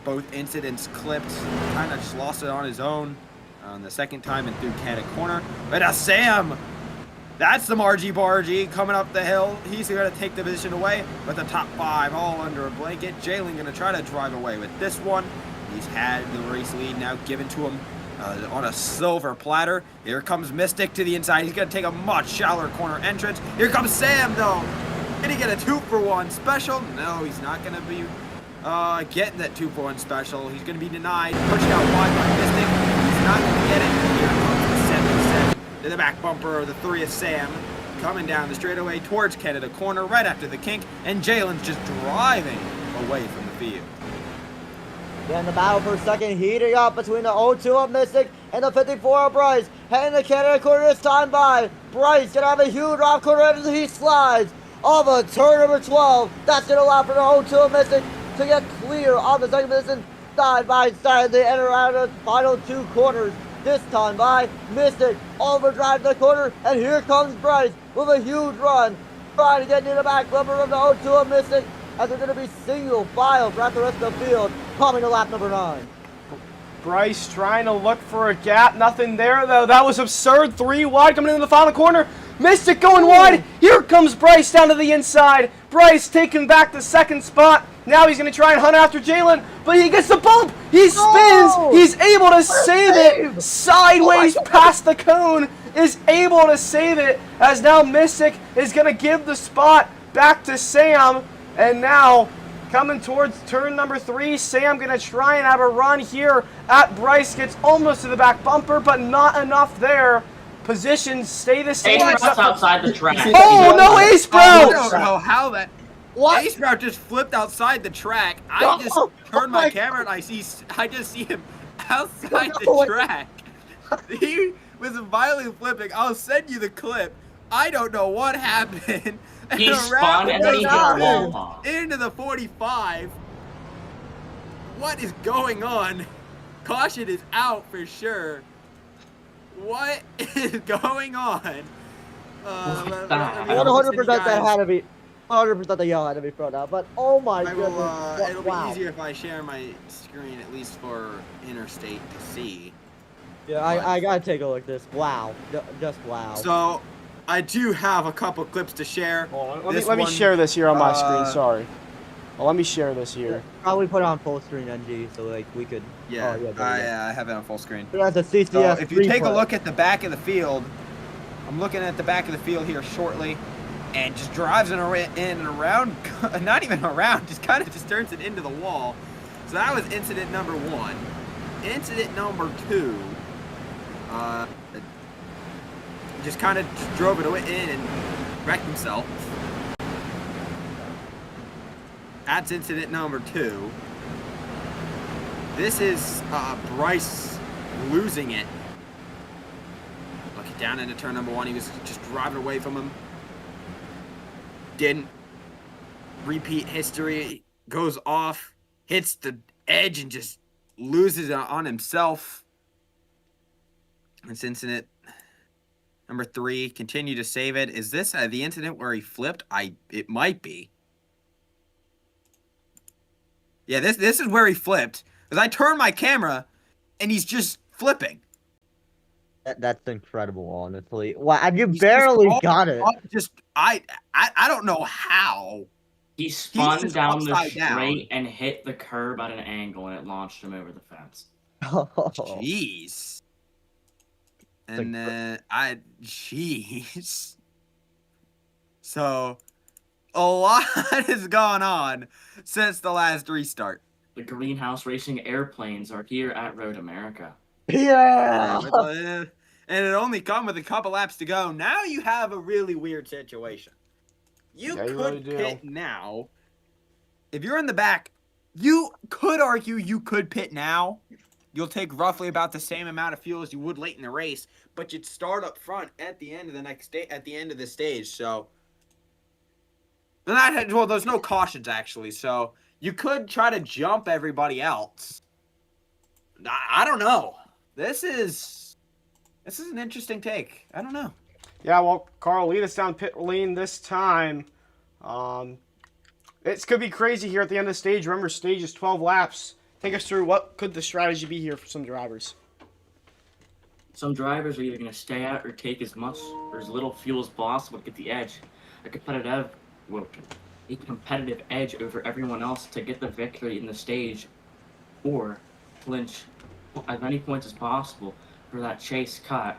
Both incidents clipped. Kind of just lost it on his own on the second time and through Canada corner. But Sam, that's the Margie Bargie coming up the hill. He's going to take the position away, but the top 5 all under a blanket. Jalen going to try to drive away with this one. He's had the race lead now given to him on a silver platter. Here comes Mystic to the inside. He's going to take a much shallower corner entrance. Here comes Sam, though. Did he get a 2-for-1 special? No, he's not going to be getting that 2-for-1 special. He's going to be denied. Pushing out wide by Mystic. He's not going to get it. Here comes the 77 to the the back bumper of the 3 of Sam, coming down the straightaway towards Canada corner right after the kink, and Jalen's just driving away from the field. Then the battle for second heating up between the 0-2 of Mystic and the 54 of Bryce. Heading to Canada corner this time by Bryce. Gonna have a huge off corner as he slides off of turn number 12. That's gonna allow for the 0-2 of Mystic to get clear on the second position side by side. They enter out of the final 2 corners. This time by Mystic. Overdrive the corner, and here comes Bryce with a huge run. Trying to get near the back bumper of the 0-2 of Mystic, as they're going to be single file throughout the rest of the field, coming to lap number 9. Bryce trying to look for a gap. Nothing there, though. That was absurd. 3 wide coming into the final corner. Mystic going wide. Here comes Bryce down to the inside. Bryce taking back the second spot. Now he's going to try and hunt after Jalen, but he gets the bump. He spins. He's able to save it sideways past the cone. Is able to save it, as now Mystic is going to give the spot back to Sam. And now, coming towards turn number 3, Sam going to try and have a run here at Bryce. Gets almost to the back bumper, but not enough there. Positions stay the same. Ace Sprout's outside the track. Oh, no Ace Sprout! I don't know how that... What? Ace Sprout just flipped outside the track. I just turned my camera and I just see him outside the track. He was violently flipping. I'll send you the clip. I don't know what happened. He spun and then he hit a wall. Into the 45. What is going on? Caution is out for sure. What is going on? What 100% that had to be. 100% the yellow had to be thrown out, but oh my goodness. It'll Wow. be easier if I share my screen, at least for interstate to see. Yeah, I gotta take a look at this. Wow. Just wow. So, I do have a couple clips to share. Let me share this here on my screen, sorry. Well, let me share this here. Probably put it on full screen NG, so like we could... Yeah, oh, yeah, there we go. I have it on full screen. That's a CCS So if you take a replay. look at the back of the field, I'm looking at the back of the field here shortly, and just drives in and around, not even around, just kind of just turns it into the wall. So that was incident number 1. Incident number 2, just kind of drove it in and wrecked himself. That's incident number 2. This is Bryce losing it. Looking down into turn number 1, he was just driving away from him. Didn't repeat history, goes off, hits the edge, and just loses it on himself. This incident number 3, continue to save it. Is this the incident where he flipped? It might be. Yeah, this is where he flipped. Because I turned my camera, and he's just flipping. That's incredible, honestly. Wow, and you barely got it. I don't know how. He spun just down the upside straight down. and hit the curb at an angle, and it launched him over the fence. Jeez. And jeez. So, a lot has gone on since the last restart. The Greenhouse Racing airplanes are here at Road America. Yeah! And it only come with a couple laps to go. Now you have a really weird situation. You Yeah, you could really do. pit now. If you're in the back, you could argue you could pit now. You'll take roughly about the same amount of fuel as you would late in the race, but you'd start up front at the end of the stage. So, well, there's no cautions actually. So you could try to jump everybody else. I don't know. This is an interesting take. I don't know. Yeah, well, Carl, lead us down pit lane this time. It could be crazy here at the end of the stage. Remember, stage is 12 laps. Take us through what could the strategy be here for some drivers. Some drivers are either going to stay out or take as much or as little fuel as possible to get the edge. A competitive edge over everyone else to get the victory in the stage, or clinch as many points as possible for that chase cut.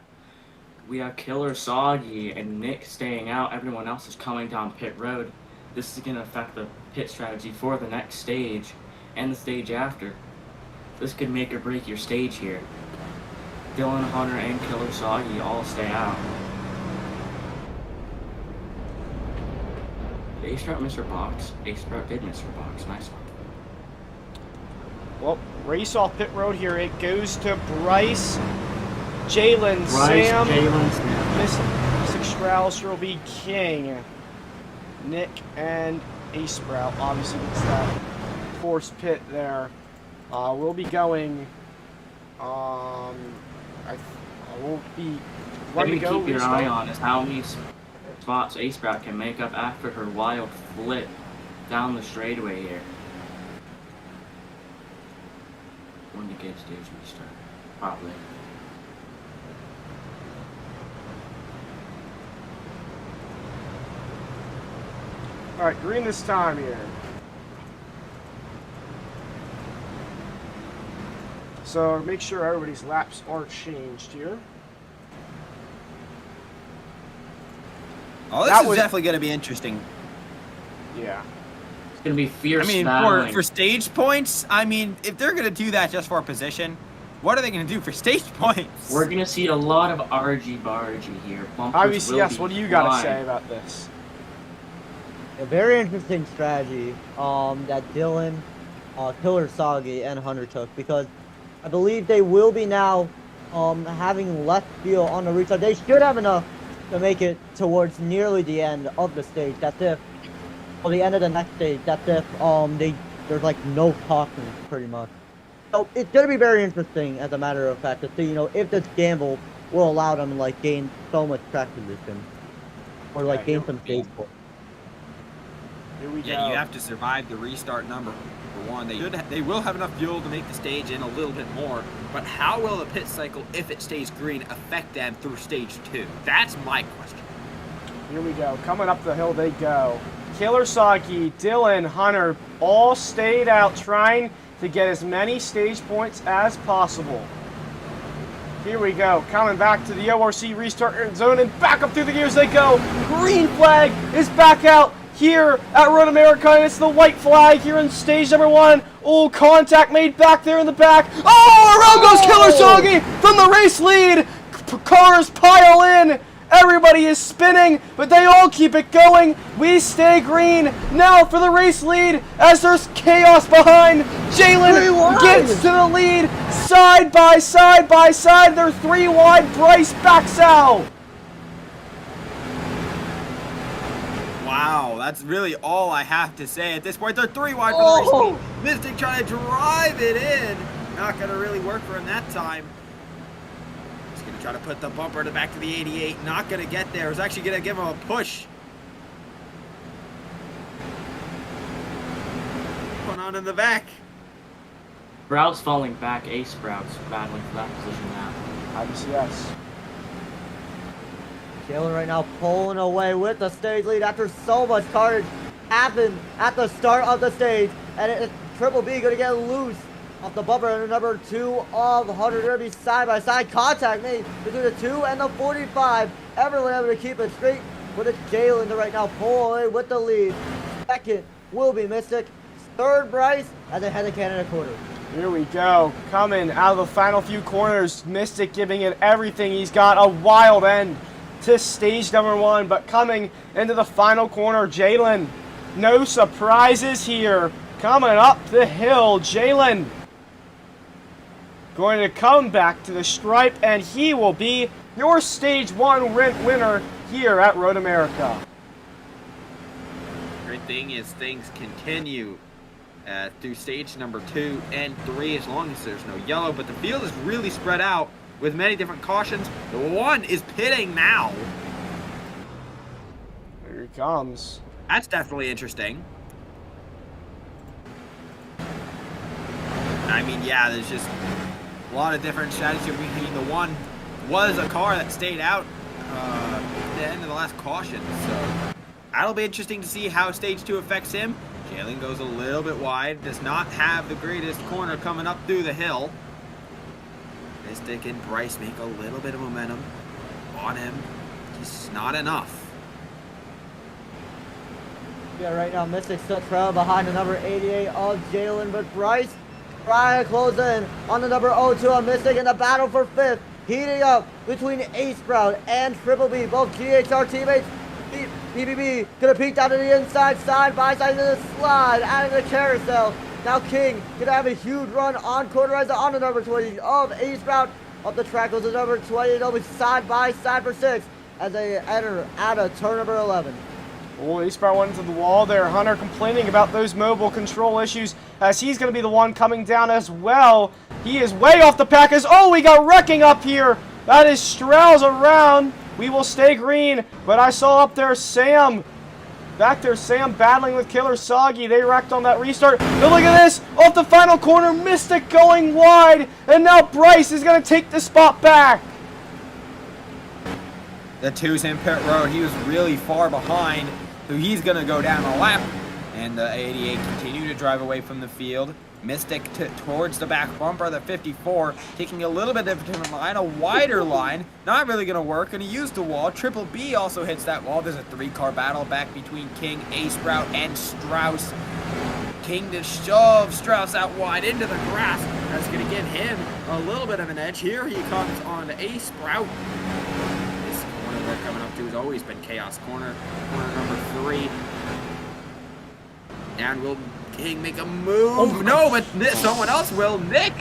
We have Killer, Soggy, and Nick staying out. Everyone else is coming down pit road. This is going to affect the pit strategy for the next stage and the stage after. This could make or break your stage here. Dylan, Hunter, and Killer Soggy all stay out. Did A-Sprout miss her box? A-Sprout did miss her box. Nice one. Well, race off pit road here. It goes to Bryce, Jalen, Sam, Mystic Strauss, will be King, Nick, and A-Sprout. Obviously, it's that forced pit there. We'll be going. I won't be. What you keep your eye on is how many spots A-Sprout can make up after her wild flip down the straightaway here. When the gate stage restart, probably. All right, green this time here. So make sure everybody's laps are changed here. Oh, this is definitely going to be interesting. Yeah. It's going to be fierce. I mean, battling. for stage points, I mean, if they're going to do that just for a position, what are they going to do for stage points? We're going to see a lot of argy-bargy here. Obviously, yes. What do you got to say about this? A very interesting strategy that Dylan, Killer Soggy, and Hunter took, because I believe they will be now having less fuel on the restart. They should have enough to make it towards nearly the end of the stage. That's if, or the end of the next stage. That's if there's like no cautions pretty much. So it's gonna be very interesting, as a matter of fact, to see if this gamble will allow them to like gain so much track position, or like gain some stage points. Here we go. Yeah, you have to survive the restart number one. They will have enough fuel to make the stage in a little bit more, but how will the pit cycle, if it stays green, affect them through stage 2? That's my question. Here we go. Coming up the hill they go. Killer Soggy, Dylan, Hunter all stayed out trying to get as many stage points as possible. Here we go. Coming back to the ORC restart zone and back up through the gears they go. Green flag is back out here at Road America, and it's the white flag here in stage number 1. Oh, contact made back there in the back. Oh, around goes Killer Soggy from the race lead. Cars pile in. Everybody is spinning, but they all keep it going. We stay green now for the race lead as there's chaos behind. Jalen gets to the lead, side by side by side. They're 3 wide. Bryce backs out. Wow, that's really all I have to say at this point. They're 3 wide for the race lead. Mystic trying to drive it in. Not going to really work for him that time. He's going to try to put the bumper to back to the 88. Not going to get there. He's actually going to give him a push. Going on in the back. Sprout's falling back. A-Sprout's battling for that position now. Obviously, yes. Jalen right now pulling away with the stage lead after so much carnage happened at the start of the stage. And it's Triple B going to get loose off the bumper. And number 2 of Hunter Derby side by side contact made between the 2 and the 45. Everyone able to keep it straight, but it's Jalen to right now pull away with the lead. Second will be Mystic. Third, Bryce, as they head to Canada quarter. Here we go. Coming out of the final few corners. Mystic giving it everything. He's got a wild end to stage number 1, but coming into the final corner, Jalen. No surprises here. Coming up the hill, Jalen going to come back to the stripe, and he will be your stage 1 winner here at Road America. Great thing is things continue through stage number 2 and 3 as long as there's no yellow, but the field is really spread out with many different cautions. The 1 is pitting now. Here he comes. That's definitely interesting. I mean, yeah, there's just a lot of different strategies. The 1 was a car that stayed out at the end of the last caution, so that'll be interesting to see how stage 2 affects him. Jalen goes a little bit wide, does not have the greatest corner coming up through the hill. Mystic and Bryce make a little bit of momentum on him. Just not enough. Yeah, right now Mystic still trail behind the number 88 of Jalen, but Bryce trying to close in on the number 02 of Mystic in the battle for 5th. heating up between Ace Sprout and Triple B. Both GHR teammates. PBB gonna peek down to the inside, side by side to the slide, out of the carousel. Now King gonna have a huge run on quarterizer on the number 20 of Ace Sprout. Up the track goes the number 20. They'll be side by side for 6 as they enter out of turn number 11. Oh, Ace Sprout went into the wall there. Hunter complaining about those mobile control issues as he's going to be the one coming down as well. He is way off the pack as, oh, we got wrecking up here. That is Strauss around. We will stay green, but I saw up there Sam. Back there, Sam battling with Killer Soggy. They wrecked on that restart. But look at this. Off the final corner, Mystic going wide. And now Bryce is going to take the spot back. The two's in pit road. He was really far behind, so he's going to go down a lap. And the 88 continue to drive away from the field. Mystic towards the back bumper, the 54, taking a little bit different line, a wider line. Not really going to work, and he used the wall. Triple B also hits that wall. There's a 3-car battle back between King, Ace Sprout, and Strauss. King to shove Strauss out wide into the grass. That's going to give him a little bit of an edge. Here he comes on Ace Sprout. This corner we're coming up to has always been Chaos Corner. Corner number 3. And will King make a move? Oh, no, but someone else will. Nick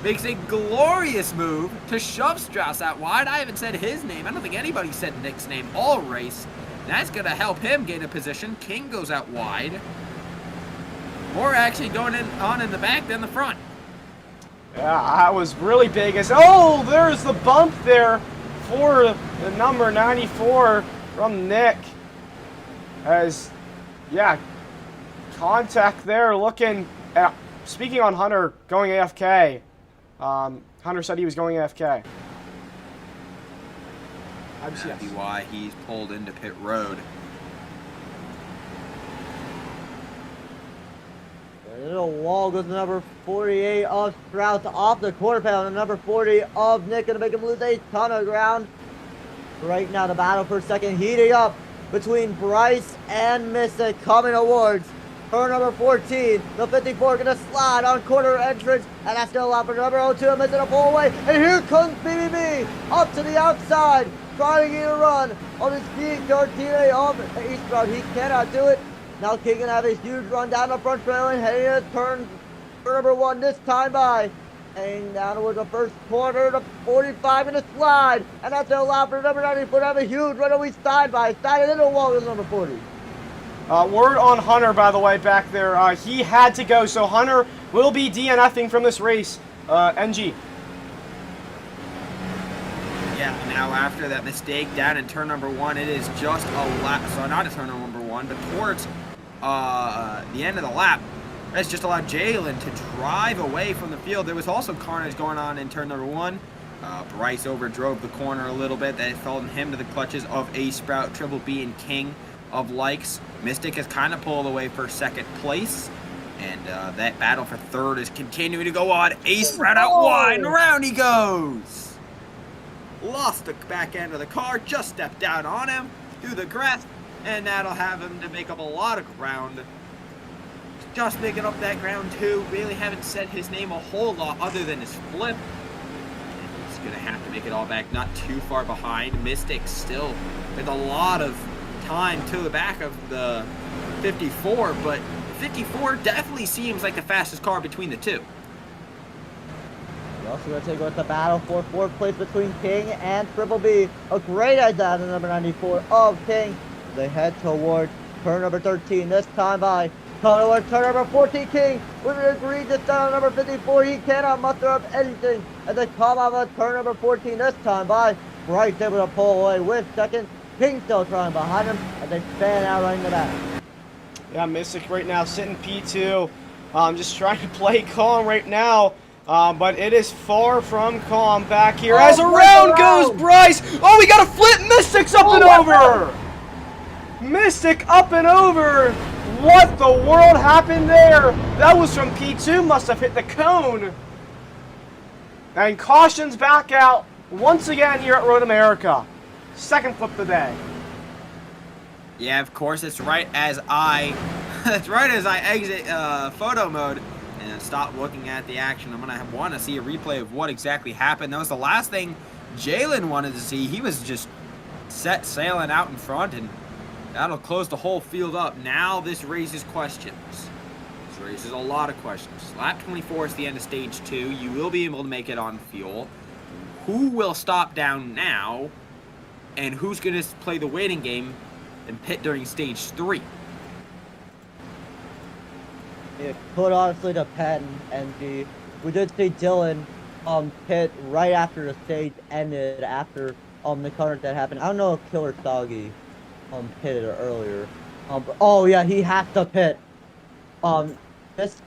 makes a glorious move to shove Strauss out wide. I haven't said his name. I don't think anybody said Nick's name all race. That's going to help him gain a position. King goes out wide. More actually going on in the back than the front. Yeah, that was really big. As oh, there's the bump there for the number 94 from Nick. As, yeah, contact there looking at, speaking on Hunter going AFK. Hunter said he was going AFK. That'd be why he's pulled into pit road. The wall goes to number 48 of Strauss off the quarter panel. And number 40 of Nick gonna make him lose a ton of ground. Right now the battle for second heating up between Bryce and Mystic coming towards turn number 14. The 54 gonna slide on corner entrance, and that's gonna allow for number 02 missing a pull away. And here comes BBB up to the outside, trying to get a run on his GHR teammate of Ace Sprout. He cannot do it. Now King gonna have a huge run down the front trail and heading to turn number 1 this time by. Heading down towards the first corner, the 45 in the slide. And that's gonna allow for number 94 to have a huge runaway side by side into the wall with number 40. Word on Hunter, by the way, back there. He had to go, so Hunter will be DNFing from this race. NG. Yeah, now after that mistake down in turn number 1, it is just a lap. So not a turn number 1, but towards the end of the lap. That's just allowed Jalen to drive away from the field. There was also carnage going on in turn number 1. Bryce overdrove the corner a little bit. That fell him to the clutches of Ace Sprout, Triple B, and King of Likes. Mystic has kind of pulled away for second place. And that battle for third is continuing to go on. Ace Sprout out wide, and around he goes. Lost the back end of the car, just stepped down on him through the grass, and that'll have him to make up a lot of ground. Just making up that ground too. Really haven't said his name a whole lot other than his flip. And he's gonna have to make it all back, not too far behind. Mystic still with a lot of time to the back of the 54, but 54 definitely seems like the fastest car between the two. We're also going to take a look at the battle for 4th place between King and Triple B. A great head down to number 94 of King. They head towards turn number 13, this time by turn number 14 King with an egregious down on number 54. He cannot muster up anything as they come out of turn number 14, this time by Bryce able to pull away with second. King still trying behind him as they fan out right in the back. Yeah, Mystic right now sitting P2. Just trying to play calm right now. But it is far from calm back here as around goes Bryce. Oh, we got a flip. Mystic's up and over. Mystic up and over. What the world happened there? That was from P2. Must have hit the cone. And cautions back out once again here at Road America. Second flip of the day. Yeah, of course. It's right as I exit photo mode and stop looking at the action. I'm gonna want to see a replay of what exactly happened. That was the last thing Jalen wanted to see. He was just set sailing out in front, and that'll close the whole field up. Now this raises questions. This raises a lot of questions. Lap 24 is the end of stage 2. You will be able to make it on fuel. Who will stop down now, and who's going to play the waiting game and pit during stage 3? It could honestly depend, NG. We did see Dylan pit right after the stage ended, after the current that happened. I don't know if Killer Soggy pitted earlier. Oh yeah, he has to pit. This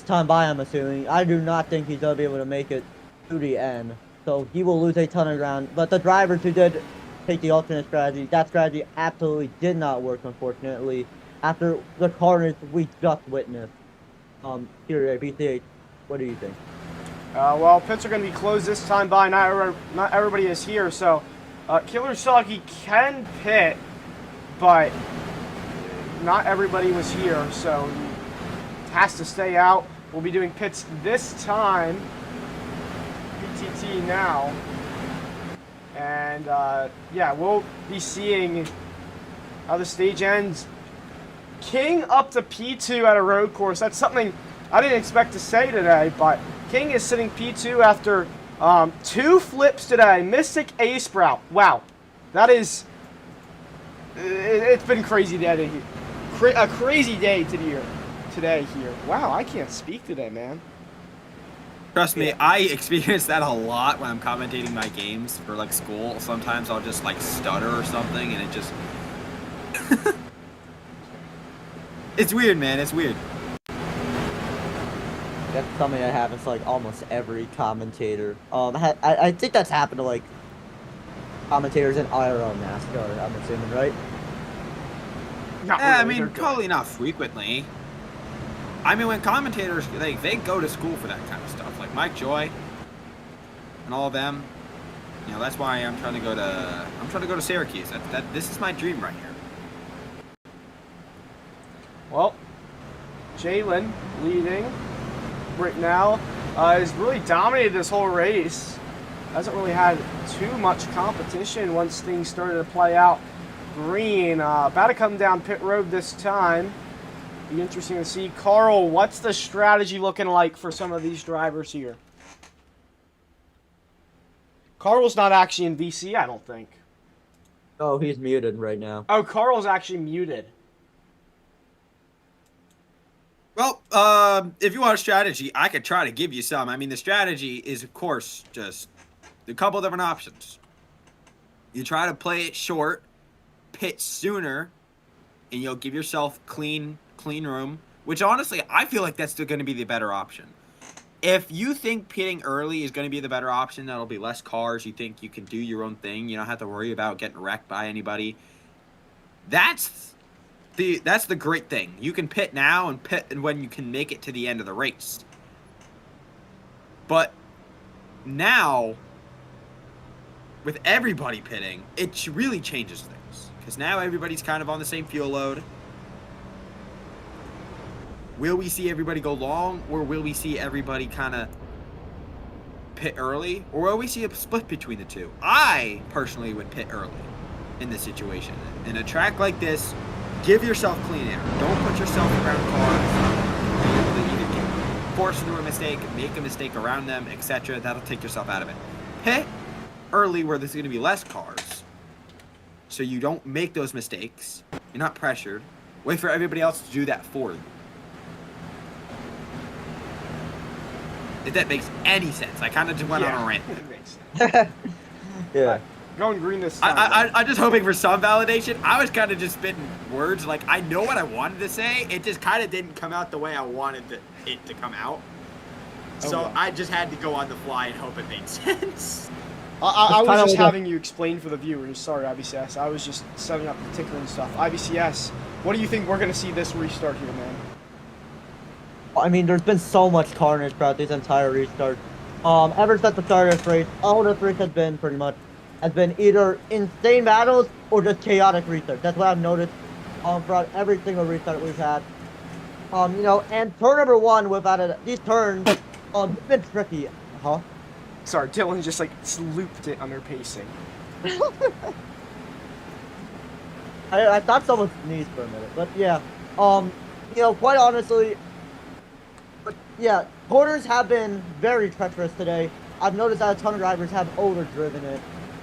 time by, I'm assuming. I do not think he's gonna be able to make it to the end, so he will lose a ton of ground. But the drivers who did take the alternate strategy, that strategy absolutely did not work, unfortunately. After the carnage we just witnessed. Here at BCH, what do you think? Well, pits are going to be closed this time by. Not everybody is here, so Killer Soggy can pit, but not everybody was here, so he has to stay out. We'll be doing pits this time. PTT now. And, yeah, we'll be seeing how the stage ends. King up to P2 at a road course. That's something I didn't expect to say today, but King is sitting P2 after 2 flips today. Mystic A Sprout. Wow. That is... It's been crazy day here. A crazy day today here. Wow, I can't speak today, man. Trust me, I experience that a lot when I'm commentating my games for like school. Sometimes I'll just like stutter or something, and it just... It's weird, man. It's weird. That's something that happens to like almost every commentator. I think that's happened to like commentators in IRL NASCAR, I'm assuming, right? Not Yeah, I really, mean, they're probably not frequently. I mean, when commentators, they go to school for that kind of stuff, like Mike Joy and all of them. You know, that's why I'm trying to go to Syracuse. This is my dream right here. Well, Jalen leading right now has really dominated this whole race. Hasn't really had too much competition once things started to play out. Green about to come down pit road this time. Be interesting to see. Carl, what's the strategy looking like for some of these drivers here? Carl's not actually in VC, I don't think. Oh, he's muted right now. Oh, Carl's actually muted. Well, if you want a strategy, I could try to give you some. I mean, the strategy is, of course, just a couple different options. You try to play it short, pit sooner, and you'll give yourself clean room, which honestly, I feel like that's still going to be the better option. If you think pitting early is going to be the better option, that'll be less cars, you think you can do your own thing, you don't have to worry about getting wrecked by anybody. That's the great thing. You can pit now and pit when you can make it to the end of the race. But now, with everybody pitting, it really changes things. Because now everybody's kind of on the same fuel load. Will we see everybody go long, or will we see everybody kind of pit early? Or will we see a split between the two? I personally would pit early in this situation. In a track like this, give yourself clean air. Don't put yourself around cars. Be able to either get forced into a mistake, make a mistake around them, etc. That'll take yourself out of it. Pit early where there's going to be less cars, so you don't make those mistakes. You're not pressured. Wait for everybody else to do that for you. If that makes any sense. I kind of just went on a rant. It makes sense. Yeah. Going green this time. I'm just hoping for some validation. I was kind of just spitting words. Like, I know what I wanted to say. It just kind of didn't come out the way I wanted it to come out. So well. I just had to go on the fly and hope it made sense. I was just having you explain for the viewers. Sorry, IBCS. I was just setting up the ticker and stuff. IBCS, what do you think we're going to see this restart here, man? I mean, there's been so much carnage throughout this entire restart. Ever since the start of this race, all this race has been either insane battles or just chaotic restarts. That's what I've noticed throughout every single restart we've had. You know, and turn number one without these turns, it's been tricky. Huh? Sorry, Dylan just like looped it under pacing. I thought someone sneezed for a minute, but yeah. Quite honestly, but yeah, corners have been very treacherous today. I've noticed that a ton of drivers have overdriven it.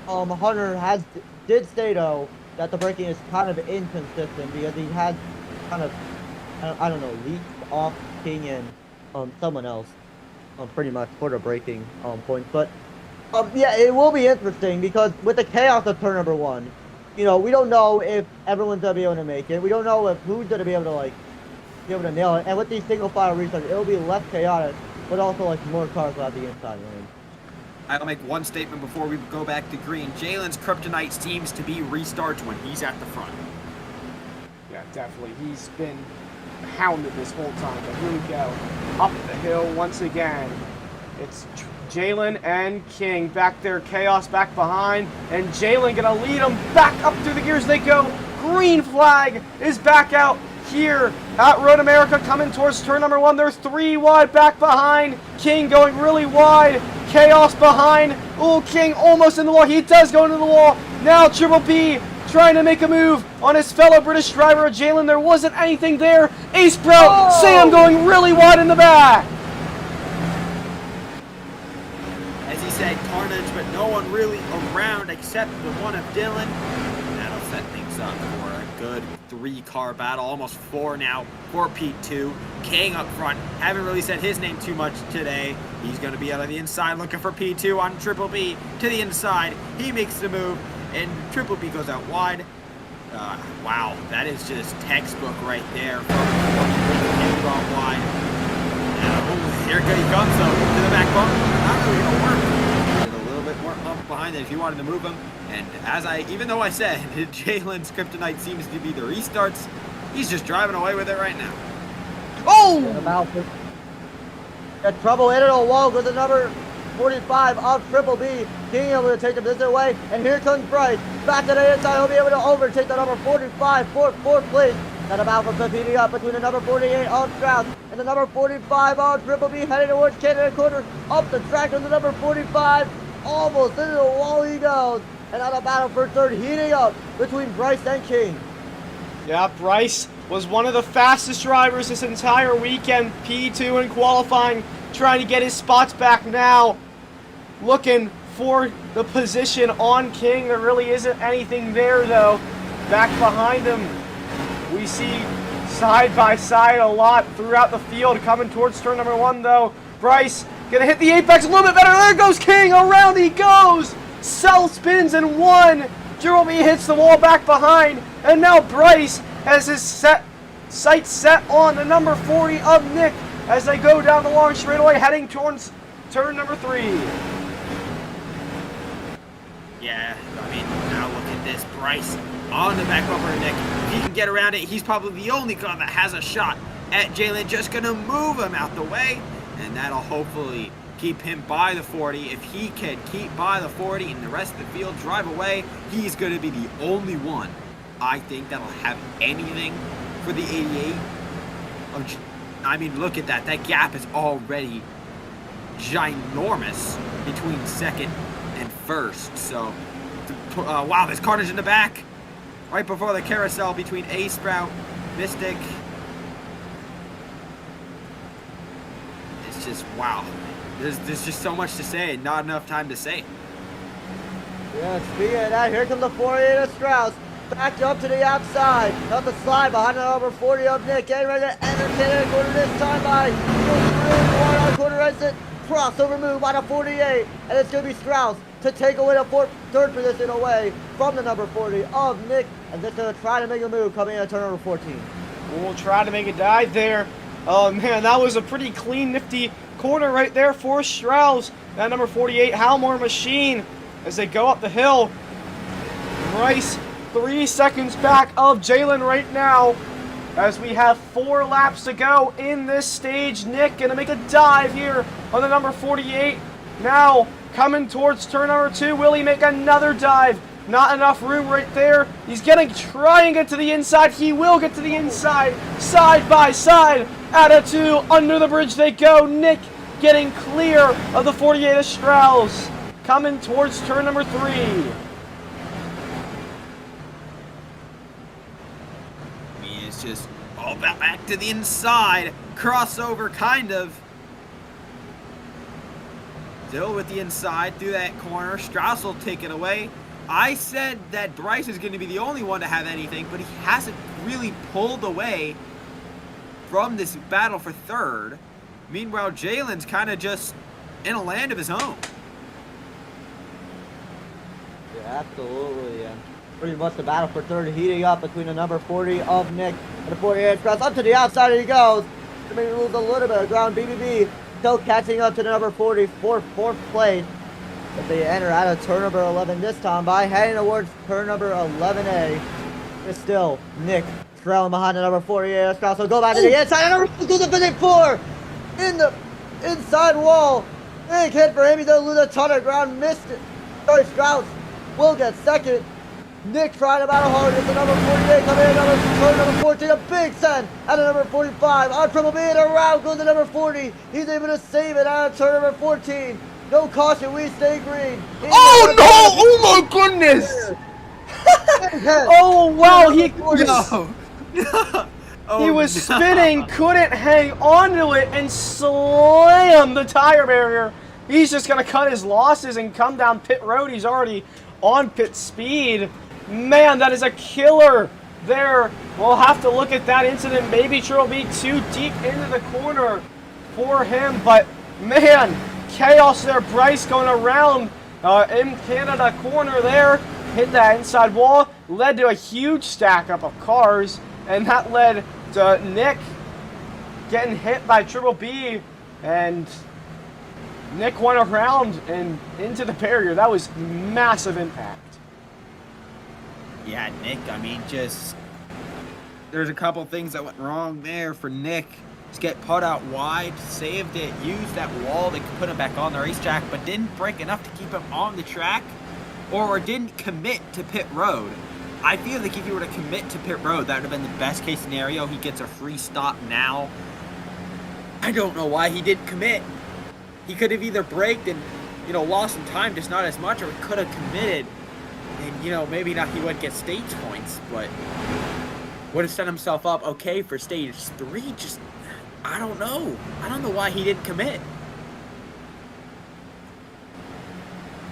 Hunter did say though that the braking is kind of inconsistent because he has kind of I don't know leaked off King and someone else pretty much for the braking points. But yeah, it will be interesting because with the chaos of turn number 1, we don't know if everyone's gonna be able to make it. We don't know if who's gonna be able to nail it. And with these single file restarts, it'll be less chaotic, but also like more cars will have the inside lane. I'll make one statement before we go back to green. Jalen's kryptonite seems to be restarts when he's at the front. Yeah, definitely. He's been hounded this whole time. But here we go. Up the hill once again. It's Jalen and King back there. Chaos back behind. And Jalen going to lead them back up through the gears they go. Green flag is back out here at Road America coming towards turn number 1. They're 3 wide back behind. King going really wide. Chaos behind. Oh, King almost in the wall. He does go into the wall. Now Triple P trying to make a move on his fellow British driver, Jalen. There wasn't anything there. Ace Sprout, Sam going really wide in the back. As he said, carnage, but no one really around except the one of Dylan. That'll set things up for a good 3-car battle, almost 4 now for P2. King up front, haven't really said his name too much today. He's going to be out of the inside looking for P2 on Triple B to the inside. He makes the move, and Triple B goes out wide. Wow, that is just textbook right there. From wide. Here he comes though to the back bump. Not really going to work. A little bit more up behind it if you wanted to move him. And even though I said Jalen's kryptonite seems to be the restarts, he's just driving away with it right now. Oh! Got trouble hitting a wall with the number 45 of Triple B. Being able to take the business away. And here comes Bryce. Back to the inside. He'll be able to overtake the number 45 for 4th place. Got a battle competing up between the number 48 on Strauss and the number 45 on Triple B. Heading towards Canada corner. Up the track on the number 45. Almost into the wall he goes. And on a battle for 3rd heating up between Bryce and King. Yeah, Bryce was one of the fastest drivers this entire weekend. P2 in qualifying, trying to get his spots back now. Looking for the position on King. There really isn't anything there, though. Back behind him, we see side by side a lot throughout the field. Coming towards turn number 1, though. Bryce gonna hit the apex a little bit better. There goes King. Around he goes. Cell spins in 1. Jeremy hits the wall back behind. And now Bryce has his sights set on the number 40 of Nick as they go down the long straightaway heading towards turn number 3. Yeah, I mean, now look at this. Bryce on the back bumper of Nick. If he can get around it, he's probably the only car that has a shot at Jalen. Just going to move him out the way, and that'll hopefully keep him by the 40. If he can keep by the 40 and the rest of the field drive away, he's going to be the only one, I think, that'll have anything for the 88. I mean, look at that. That gap is already ginormous between 2nd and 1st. So, wow, there's carnage in the back. Right before the carousel between A-Sprout, Mystic. It's just, wow. There's just so much to say and not enough time to say it. Yeah, speaking of that, here comes the 48 of Strauss. Backed up to the outside. Up the slide behind the number 40 of Nick. Getting ready to enter Canada corner this time by one on corner exit. Crossover move by the 48. And it's going to be Strauss to take away the 3rd position away from the number 40 of Nick. And just going to try to make a move coming in at turn number 14. We'll try to make a dive there. Oh, man, that was a pretty clean, nifty corner right there for Strauss. That number 48 Halmore machine as they go up the hill. Bryce 3 seconds back of Jalen right now as we have 4 laps to go in this stage. Nick gonna make a dive here on the number 48. Now coming towards turn number 2. Will he make another dive? Not enough room right there. He's gonna try and get to the inside. He will get to the inside. Side by side. At a 2. Under the bridge they go. Nick getting clear of the 48 of Strauss, coming towards turn number 3. It's just all back to the inside. Crossover, kind of. Still with the inside through that corner. Strauss will take it away. I said that Bryce is going to be the only one to have anything, but he hasn't really pulled away from this battle for third. Meanwhile, Jalen's kind of just in a land of his own. Yeah, absolutely. And pretty much the battle for third heating up between the number 40 of Nick and the 48 Strauss. Up to the outside he goes. Maybe lose a little bit of ground. BBB still catching up to the number 40 for fourth place. But they enter out of turn number 11 this time by heading towards turn number 11A. It's still Nick trailing behind the number 48 Strauss. So go back to the inside. And number 54 in the inside wall. Big hit for him. He doesn't lose a ton of ground. Missed it. Sorry, Strauss will get second. Nick trying to battle hard. It's the number 48 coming in. Number 14. A big send out of number 45. On Triple B and around goes the number 40. He's able to save it out of turn number 14. No caution. We stay green. Oh no! Oh my goodness! Oh wow, he Oh, he was spinning, couldn't hang onto it, and slammed the tire barrier. He's just gonna cut his losses and come down pit road. He's already on pit speed. Man, that is a killer there. We'll have to look at that incident. Maybe Triple B too deep into the corner for him, but man, chaos there. Bryce going around in Canada corner there, hit that inside wall, led to a huge stack up of cars, and that led to Nick getting hit by Triple B, and Nick went around and into the barrier. That was massive impact. Yeah, Nick, I mean, just there's a couple things that went wrong there for Nick. Just get put out wide, saved it, used that wall to put him back on the racetrack, but didn't break enough to keep him on the track, or didn't commit to pit road. I feel like if he were to commit to pit road, that would have been the best case scenario. He gets a free stop now. I don't know why he didn't commit. He could have either braked and, lost some time, just not as much, or he could have committed. And, maybe not he wouldn't get stage points, but would have set himself up okay for stage 3. Just, I don't know. I don't know why he didn't commit.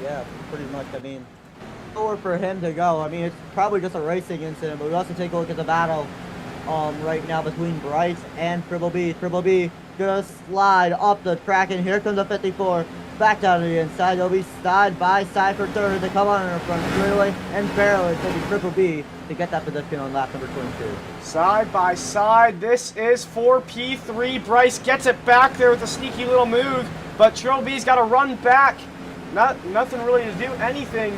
Yeah, pretty much. I mean, nowhere for him to go. I mean, it's probably just a racing incident, but we also take a look at the battle right now between Bryce and Triple B. Triple B gonna slide up the track, and here comes the 54 back down to the inside. They'll be side by side for third. They come on in the front straightaway, and barely it's gonna be Triple B to get that position on lap number 22. Side by side, this is for P3. Bryce gets it back there with a sneaky little move, but Triple B's got to run back. Nothing really to do anything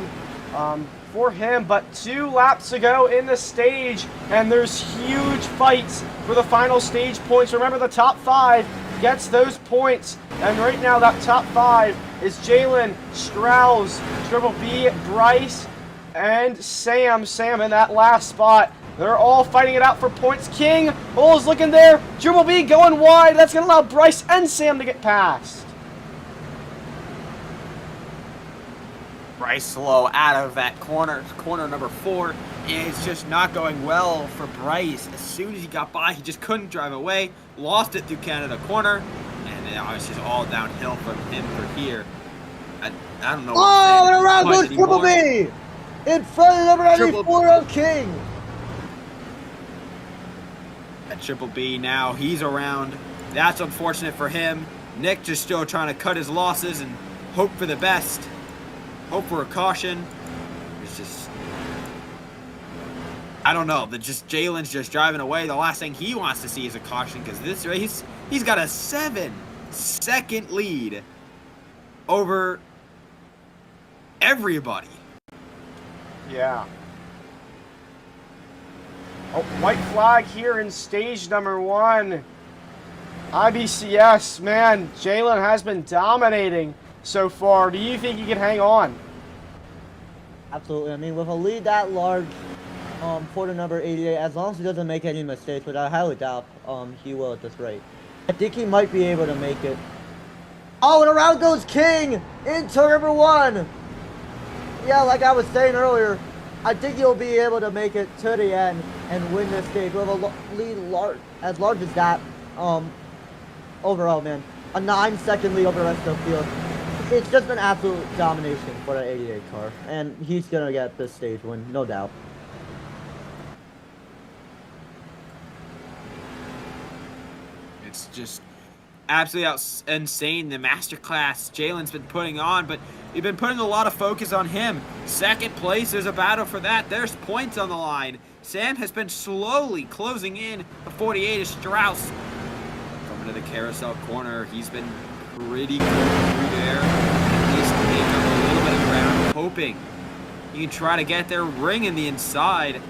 for him, but 2 laps to go in the stage, and there's huge fights for the final stage points. Remember, the top 5 gets those points, and right now that top 5 is Jalen, Strauss, Triple B, Bryce, and Sam. Sam in that last spot. They're all fighting it out for points. King, Bull's looking there. Triple B going wide. That's going to allow Bryce and Sam to get past. Bryce slow out of that corner number 4, and it's just not going well for Bryce. As soon as he got by, he just couldn't drive away, lost it through Canada corner, and now it's just all downhill from him for here. I don't know. Oh, and around goes Triple B in front of number 94 of King. At Triple B now, he's around. That's unfortunate for him. Nick just still trying to cut his losses and hope for the best. Hope for a caution. It's just, I don't know. Jalen's just driving away. The last thing he wants to see is a caution, because this race, he's got a 7-second lead over everybody. Yeah. Oh, white flag here in stage number 1. IBCS, man, Jalen has been dominating so far. Do you think he can hang on? Absolutely. I mean, with a lead that large for the number 88, as long as he doesn't make any mistakes, which I highly doubt he will at this rate, I think he might be able to make it Oh, and around goes King in turn number 1. Yeah, like I was saying earlier, I think he'll be able to make it to the end and win this stage with a lead as large as that. Overall, man, a 9-second lead over the rest of the field. It's just an absolute domination for the 88 car, and he's gonna get this stage win, no doubt. It's just absolutely insane, the masterclass Jalen's been putting on, but you've been putting a lot of focus on him. Second place, there's a battle for that. There's points on the line. Sam has been slowly closing in. The 48 is Strauss. Coming to the carousel corner. He's been pretty good through there. At least make up a little bit of ground, hoping you can try to get their ring in the inside.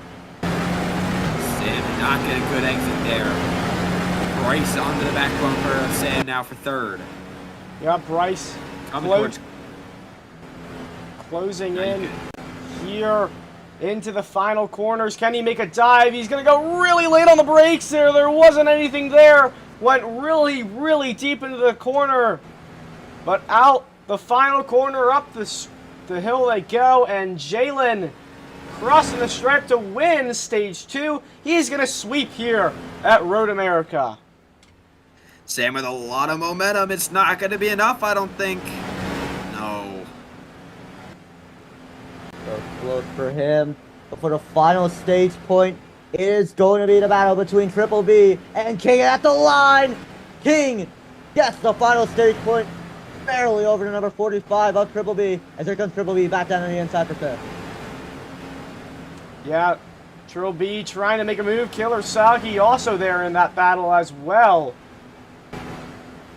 Sam did not get a good exit there. Bryce onto the back bumper of Sam now for third. Yeah, Bryce closing in here into the final corners. Can he make a dive? He's going to go really late on the brakes there. There wasn't anything there. Went really, really deep into the corner. But out the final corner, up the hill they go. And Jalen crossing the stripe to win stage 2. He's going to sweep here at Road America. Sam with a lot of momentum. It's not going to be enough, I don't think. No. So close for him. But for the final stage point, it is going to be the battle between Triple B and King at the line. King gets the final stage point. Barely over to number 45 of Triple B. As here comes Triple B back down on the inside for 5th. Yeah, Triple B trying to make a move. Killer Saki also there in that battle as well.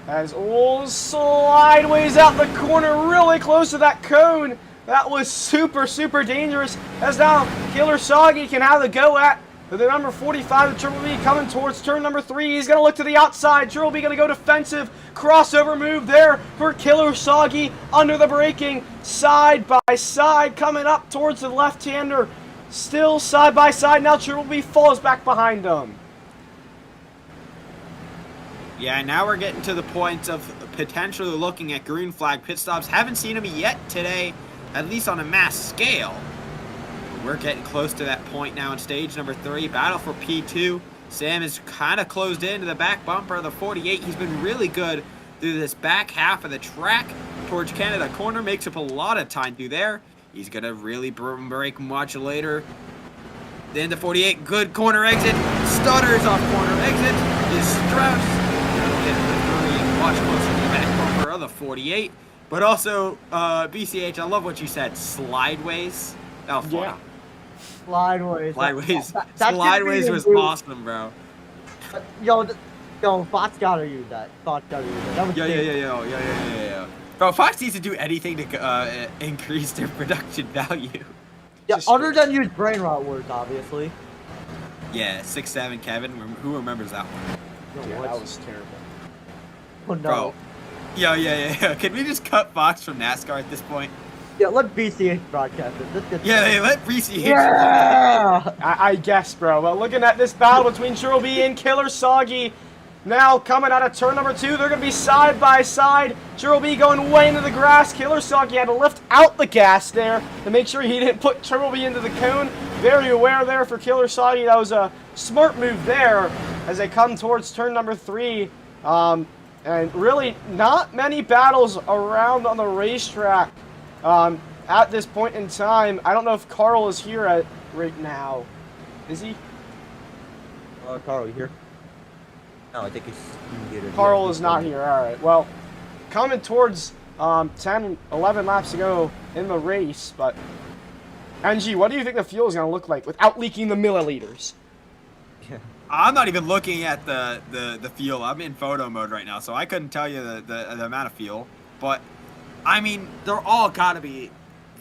As all slideways out the corner, really close to that cone. That was super, super dangerous. As now Killer Sagi can have the go at the number 45 of Triple B coming towards turn number 3. He's going to look to the outside. Triple B going to go defensive. Crossover move there for Killer Sagi under the braking. Side by side coming up towards the left-hander. Still side by side. Now Triple B falls back behind them. Yeah, now we're getting to the point of potentially looking at green flag pit stops. Haven't seen them yet today, at least on a mass scale. We're getting close to that point now in stage number 3. Battle for P2. Sam is kind of closed into the back bumper of the 48. He's been really good through this back half of the track. Towards Canada corner, makes up a lot of time through there. He's going to really brake much later. Then the 48, good corner exit. Stutters off corner exit. Is Strauss. Watch closer to the back bumper of the 48. But also, BCH, I love what you said. Slideways. That was funny. Yeah. Slideways. Slideways was awesome, bro. Yo, Fox gotta use that. Fox gotta use that. That was Yeah. Bro, Fox needs to do anything to increase their production value. Yeah, other than use brain rot words, obviously. Yeah, 6'7" Kevin. Who remembers that one? Yeah, that was terrible. Oh, no. Bro. Yeah. Can we just cut Fox from NASCAR at this point? Yeah, let BCH broadcast it. Let BCH. Yeah! I guess, bro. But looking at this battle between Triple B and Killer Sagi, now coming out of turn number 2, they're going to be side by side. Triple B going way into the grass. Killer Sagi had to lift out the gas there to make sure he didn't put Triple B into the cone. Very aware there for Killer Sagi. That was a smart move there as they come towards turn number 3. And really not many battles around on the racetrack at this point in time. I don't know if Carl is here right now. Is he? Carl, you here? No, I think he's muted. Carl is not here. All right. Well, coming towards 10, 11 laps to go in the race. But, NG, what do you think the fuel is going to look like without leaking the milliliters? I'm not even looking at the fuel. I'm in photo mode right now, so I couldn't tell you the amount of fuel. But, I mean, they're all got to be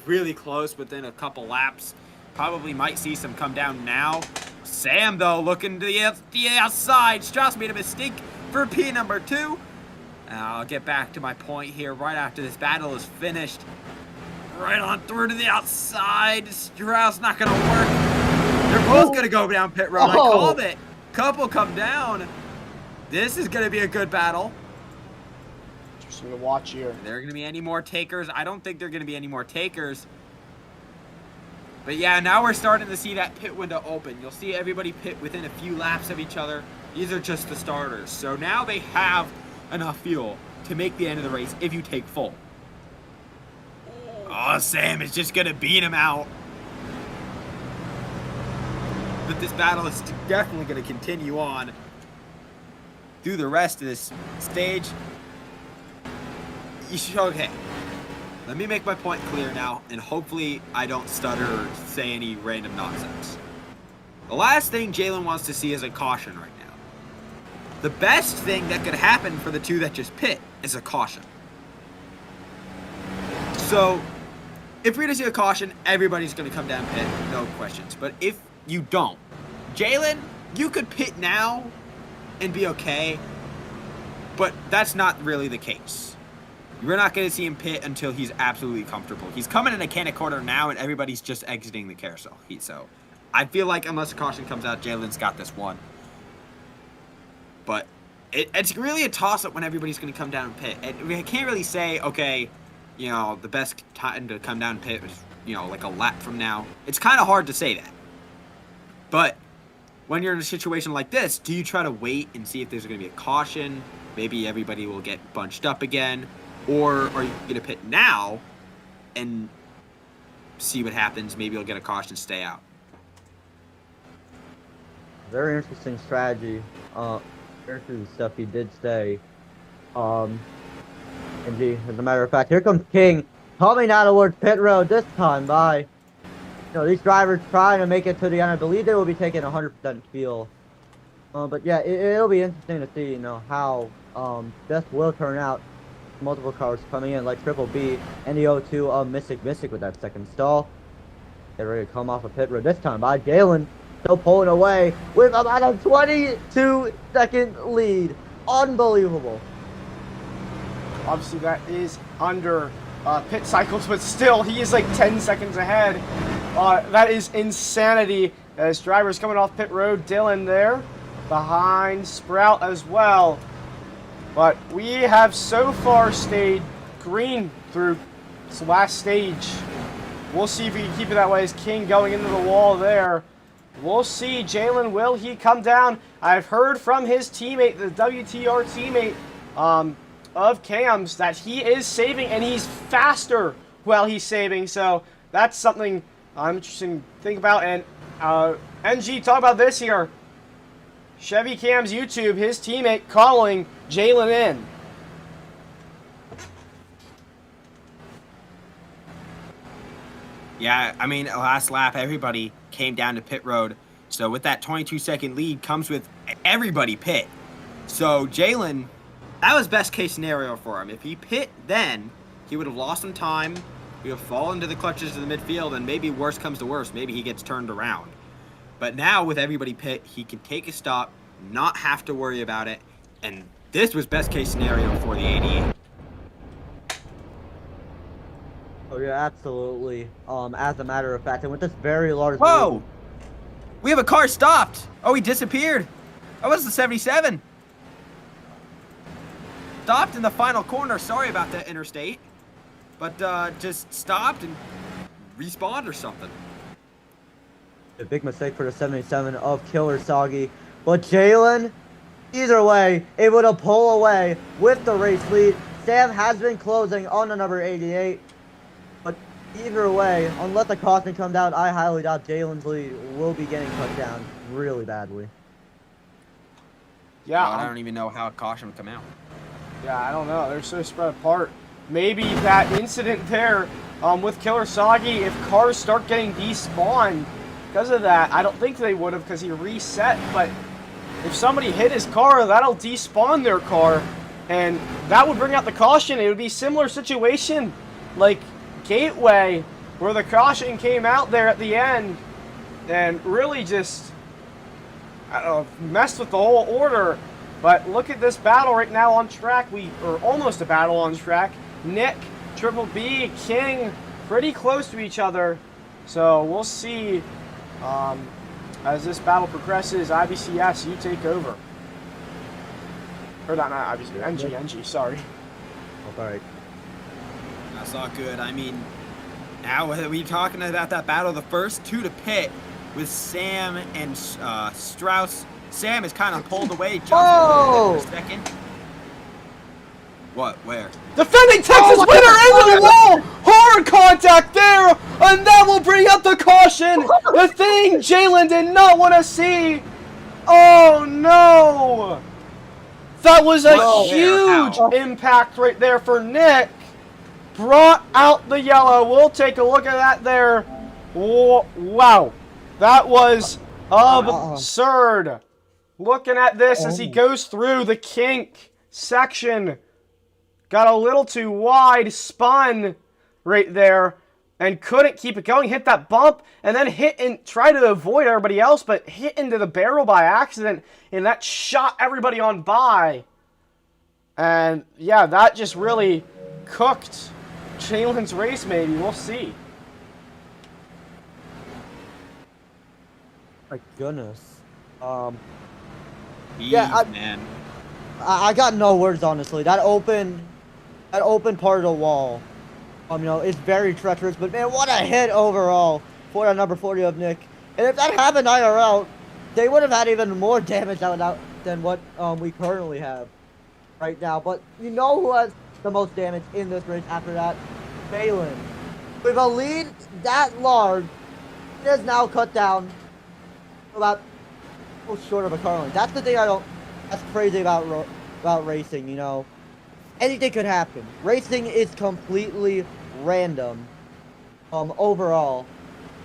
really close within a couple laps. Probably might see some come down now. Sam, though, looking to the outside. Strauss made a mistake for P number 2. I'll get back to my point here right after this battle is finished. Right on through to the outside. Strauss not going to work. They're both going to go down pit road. I called it. Couple come down. This is going to be a good battle. interesting to watch here. Are there going to be any more takers? I don't think there are going to be any more takers. But yeah, now we're starting to see that pit window open. You'll see everybody pit within a few laps of each other. These are just the starters. So now they have enough fuel to make the end of the race if you take full. Oh, Sam is just going to beat him out. But this battle is definitely going to continue on through the rest of this stage. Okay, let me make my point clear now, and hopefully I don't stutter or say any random nonsense. The last thing Jalen wants to see is a caution right now. The best thing that could happen for the two that just pit is a caution. So, if we're going to see a caution, everybody's going to come down pit, no questions. But if you don't, Jalen, you could pit now and be okay, but that's not really the case. We're not going to see him pit until he's absolutely comfortable. He's coming in a can of corner now, and everybody's just exiting the carousel. So I feel like unless a caution comes out, Jalen's got this one. But it's really a toss-up when everybody's going to come down and pit. And we can't really say, okay, you know, the best time to come down and pit is, you know, like a lap from now. It's kind of hard to say that. But when you're in a situation like this, do you try to wait and see if there's going to be a caution? Maybe everybody will get bunched up again. Or are you going to pit now and see what happens? Maybe you'll get a caution, stay out. Very interesting strategy. Here's the stuff he did say. And as a matter of fact, here comes King coming out towards pit road this time by, you know, these drivers trying to make it to the end. I believe they will be taking 100% fuel. But yeah, it'll be interesting to see, you know, how this will turn out. Multiple cars coming in like Triple B and the O2 Mystic with that second stall. They're ready to come off a pit road this time by Jalen. Still pulling away with about a 22-second lead. Unbelievable. Obviously, that is under pit cycles, but still, he is like 10 seconds ahead. That is insanity. As drivers coming off pit road, Dylan there behind Sprout as well. But we have so far stayed green through this last stage. We'll see if we can keep it that way as King going into the wall there. We'll see. Jalen, will he come down? I've heard from his teammate, the WTR teammate of Cam's, that he is saving and he's faster while he's saving. So that's something I'm interested to think about. And NG, talk about this here. Chevy Cam's YouTube, his teammate calling Jalen in. Yeah, I mean, last lap, everybody came down to pit road. So with that 22-second lead comes with everybody pit. So Jalen, that was best case scenario for him. If he pit then, he would have lost some time. He would have fallen to the clutches of the midfield, and maybe worse comes to worse. Maybe he gets turned around. But now with everybody pit, he can take a stop, not have to worry about it. And this was best case scenario for the 88. Oh yeah, absolutely. As a matter of fact, and with this very large Whoa! lead, We have a car stopped. Oh, he disappeared. That was the 77. Stopped in the final corner. Sorry about that, Interstate. But just stopped and respawned or something. a big mistake for the 77 of Killer Soggy. But Jalen, either way, able to pull away with the race lead. Sam has been closing on the number 88. But either way, unless the caution comes out, I highly doubt Jalen's lead will be getting cut down really badly. Yeah, I don't even know how a caution would come out. Yeah, I don't know. They're so spread apart. Maybe that incident there with Killer Soggy, if cars start getting despawned because of that, I don't think they would have because he reset, but if somebody hit his car, that'll despawn their car, and that would bring out the caution. It would be a similar situation like Gateway, where the caution came out there at the end and really just, I don't know, messed with the whole order. But look at this battle right now on track. Or almost a battle on track. Nick, Triple B, King, pretty close to each other. So we'll see as this battle progresses. IBCS, you take over. Or not IBCS, NG, sorry. All right. That's all good. I mean, now are we talking about that battle? The first two to pit with Sam and Strauss. Sam is kind of pulled away, jumped a little bit for a second. What? Where? Defending Texas winner into the wall! Hard contact there! And that will bring up the caution! The thing Jalen did not want to see! Oh no! That was a huge impact right there for Nick. Brought out the yellow. We'll take a look at that there. Wow. That was absurd. Looking at this as he goes through the kink section. Got a little too wide, spun right there, and couldn't keep it going. Hit that bump, and then hit and try to avoid everybody else, but hit into the barrel by accident, and that shot everybody on by. And yeah, that just really cooked Jalen's race, maybe. We'll see. My goodness. Yeah, man. I got no words, honestly. That open part of the wall, you know, is very treacherous. But man, what a hit overall for that number 40 of Nick. And if that happened IRL, they would have had even more damage out than what we currently have right now. But you know who has the most damage in this race after that? Balin. With a lead that large, it is now cut down to about short of a car lane. That's the thing that's crazy about racing, you know. Anything could happen. Racing is completely random, overall.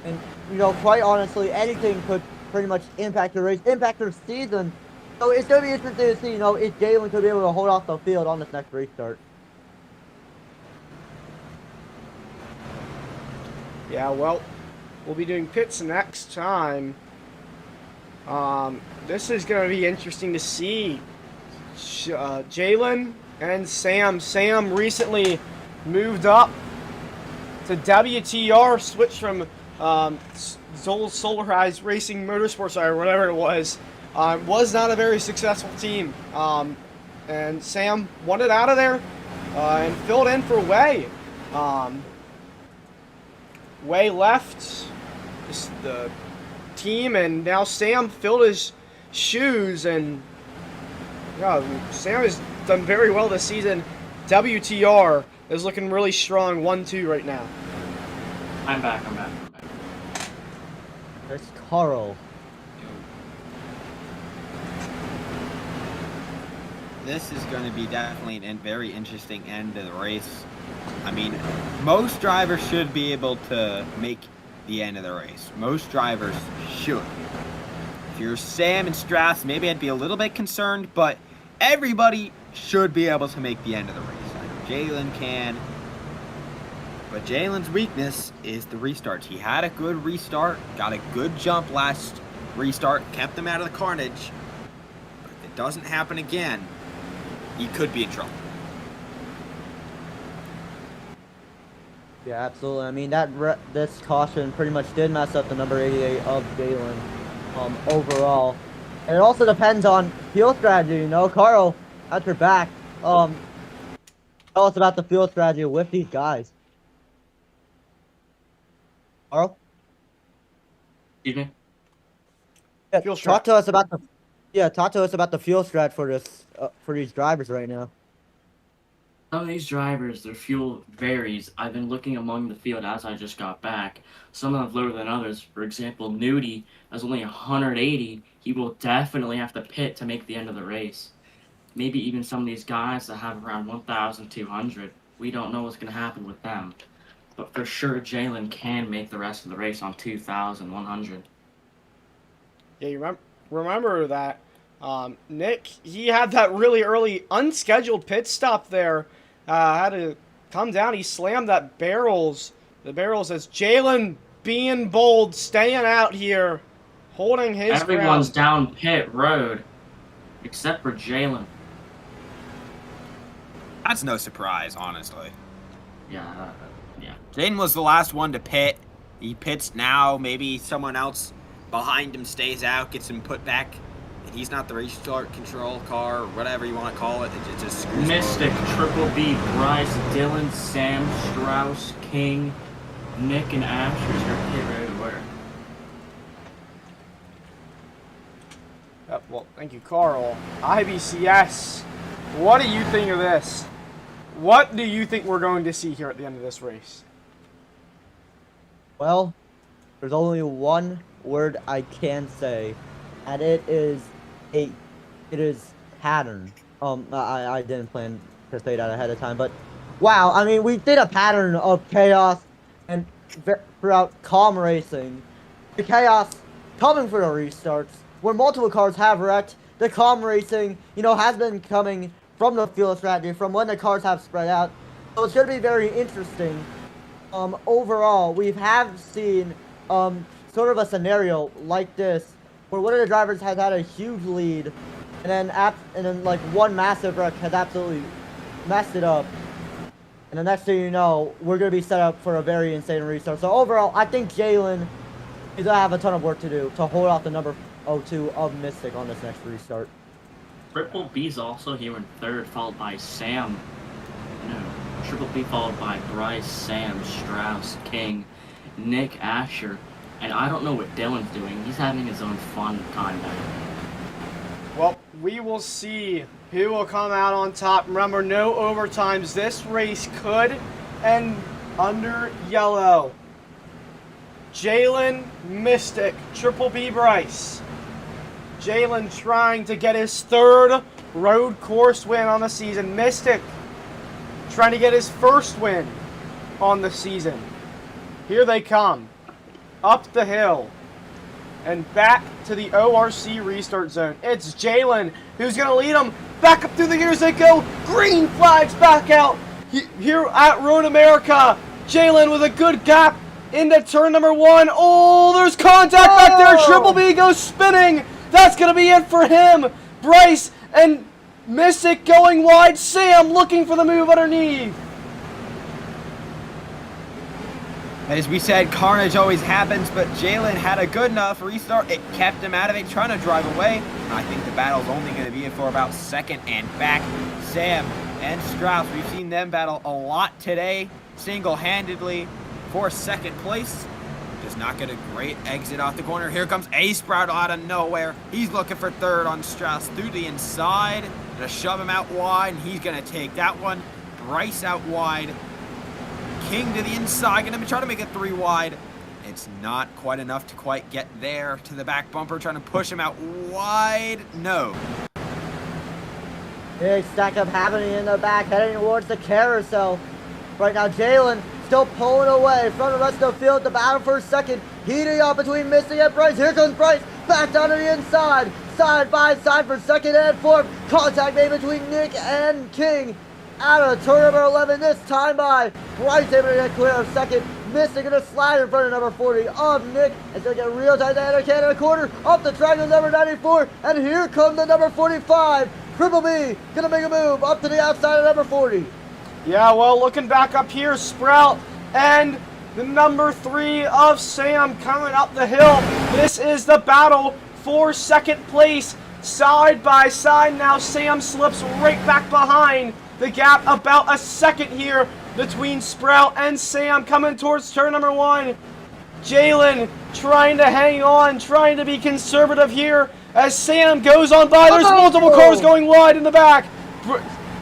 And, you know, quite honestly, anything could pretty much impact your race, impact your season. So it's going to be interesting to see, you know, if Jalen could be able to hold off the field on this next restart. Yeah, well, we'll be doing pits next time. This is going to be interesting to see. Jalen and Sam. Sam recently moved up to WTR, switched from Solarized Racing Motorsports or whatever it was. Was not a very successful team. And Sam wanted out of there and filled in for Way. Way left the team, and now Sam filled his shoes, and Sam has done very well this season. WTR is looking really strong, 1-2 right now. I'm back. There's Carl. This is going to be definitely a very interesting end to the race. I mean, most drivers should be able to make the end of the race. Most drivers should. If you're Sam and Strauss, maybe I'd be a little bit concerned, but everybody should be able to make the end of the race. I know Jalen can, but Jalen's weakness is the restarts. He had a good restart, got a good jump last restart, kept him out of the carnage. But if it doesn't happen again, he could be in trouble. Yeah, absolutely. I mean, this caution pretty much did mess up the number 88 of Jalen, overall. And it also depends on field strategy, you know. Carl, at your back, tell us about the field strategy with these guys. Carl? Excuse me? Yeah, Fuel talk to us about the fuel strat for this for these drivers right now. Some of these drivers, their fuel varies. I've been looking among the field as I just got back. Some have lower than others. For example, Nudie has only 180. He will definitely have to pit to make the end of the race. Maybe even some of these guys that have around 1,200. We don't know what's going to happen with them. But for sure, Jalen can make the rest of the race on 2,100. Yeah, you remember that. Nick, he had that really early unscheduled pit stop there. Had to come down. He slammed the barrels as Jalen being bold, staying out here, holding his Everyone's ground. down pit road, except for Jalen. That's no surprise, honestly. Yeah. Jaden was the last one to pit. He pits now. Maybe someone else behind him stays out, gets him put back and he's not the restart control car or whatever you want to call it. It just screws Mystic, Triple B, Bryce, Dylan, Sam, Strauss, King, Nick, and Asher's your pit road order. Well, thank you, Carl. IBCS, what do you think of this? What do you think we're going to see here at the end of this race? Well, there's only one word I can say, and it is pattern. I didn't plan to say that ahead of time, but wow, I mean, we did a pattern of chaos and throughout calm racing. The chaos coming for the restarts, where multiple cars have wrecked. The calm racing, has been coming from the field strategy, from when the cars have spread out. So it's going to be very interesting. Overall, we have seen sort of a scenario like this, where one of the drivers has had a huge lead, and then like one massive wreck has absolutely messed it up. And the next thing you know, we're going to be set up for a very insane restart. So overall, I think Jalen is going to have a ton of work to do to hold off the number 02 of Mystic on this next restart. Triple B's also here in third, followed by Sam. No, Triple B followed by Bryce, Sam, Strauss, King, Nick, Asher, and I don't know what Dylan's doing. He's having his own fun time there. Well, we will see who will come out on top. Remember, no overtimes. This race could end under yellow. Jalen, Mystic, Triple B, Bryce. Jalen trying to get his third road course win on the season. Mystic trying to get his first win on the season. Here they come. Up the hill. And back to the ORC restart zone. It's Jalen who's going to lead them. Back up through the gears they go. Green flags back out. Here at Road America. Jalen with a good gap into turn number 1. Oh, there's contact back there. Triple B goes spinning. That's going to be it for him. Bryce and Mystic going wide. Sam looking for the move underneath. As we said, carnage always happens, but Jalen had a good enough restart. It kept him out of it, trying to drive away. I think the battle's only going to be for about second and back. Sam and Strauss, we've seen them battle a lot today, single-handedly for second place. Does not get a great exit off the corner. Here comes A-Sprout out of nowhere. He's looking for third on Strauss through the inside. Gonna shove him out wide, and he's gonna take that one. Bryce out wide. King to the inside, gonna try to make it 3 wide. It's not quite enough to quite get there to the back bumper, trying to push him out wide. No. Big stack up happening in the back, heading towards the carousel. Right now, Jalen still pulling away from the rest of the field. The battle for a second, heating up between Mystic and Bryce. Here comes Bryce, back down to the inside. Side by side for second and fourth. Contact made between Nick and King. Out of turn number 11 this time by Bryce, able to get clear of second. Mystic gonna slide in front of number 40 of Nick. It's gonna get real tight to Canada corner. Up the track with number 94. And here comes the number 45. Triple B gonna make a move up to the outside of number 40. Yeah, well, looking back up here, Sprout and the number 3 of Sam coming up the hill. This is the battle for second place. Side by side now, Sam slips right back behind. The gap about a second here between Sprout and Sam coming towards turn number 1. Jalen trying to hang on, trying to be conservative here as Sam goes on by. There's multiple cars going wide in the back.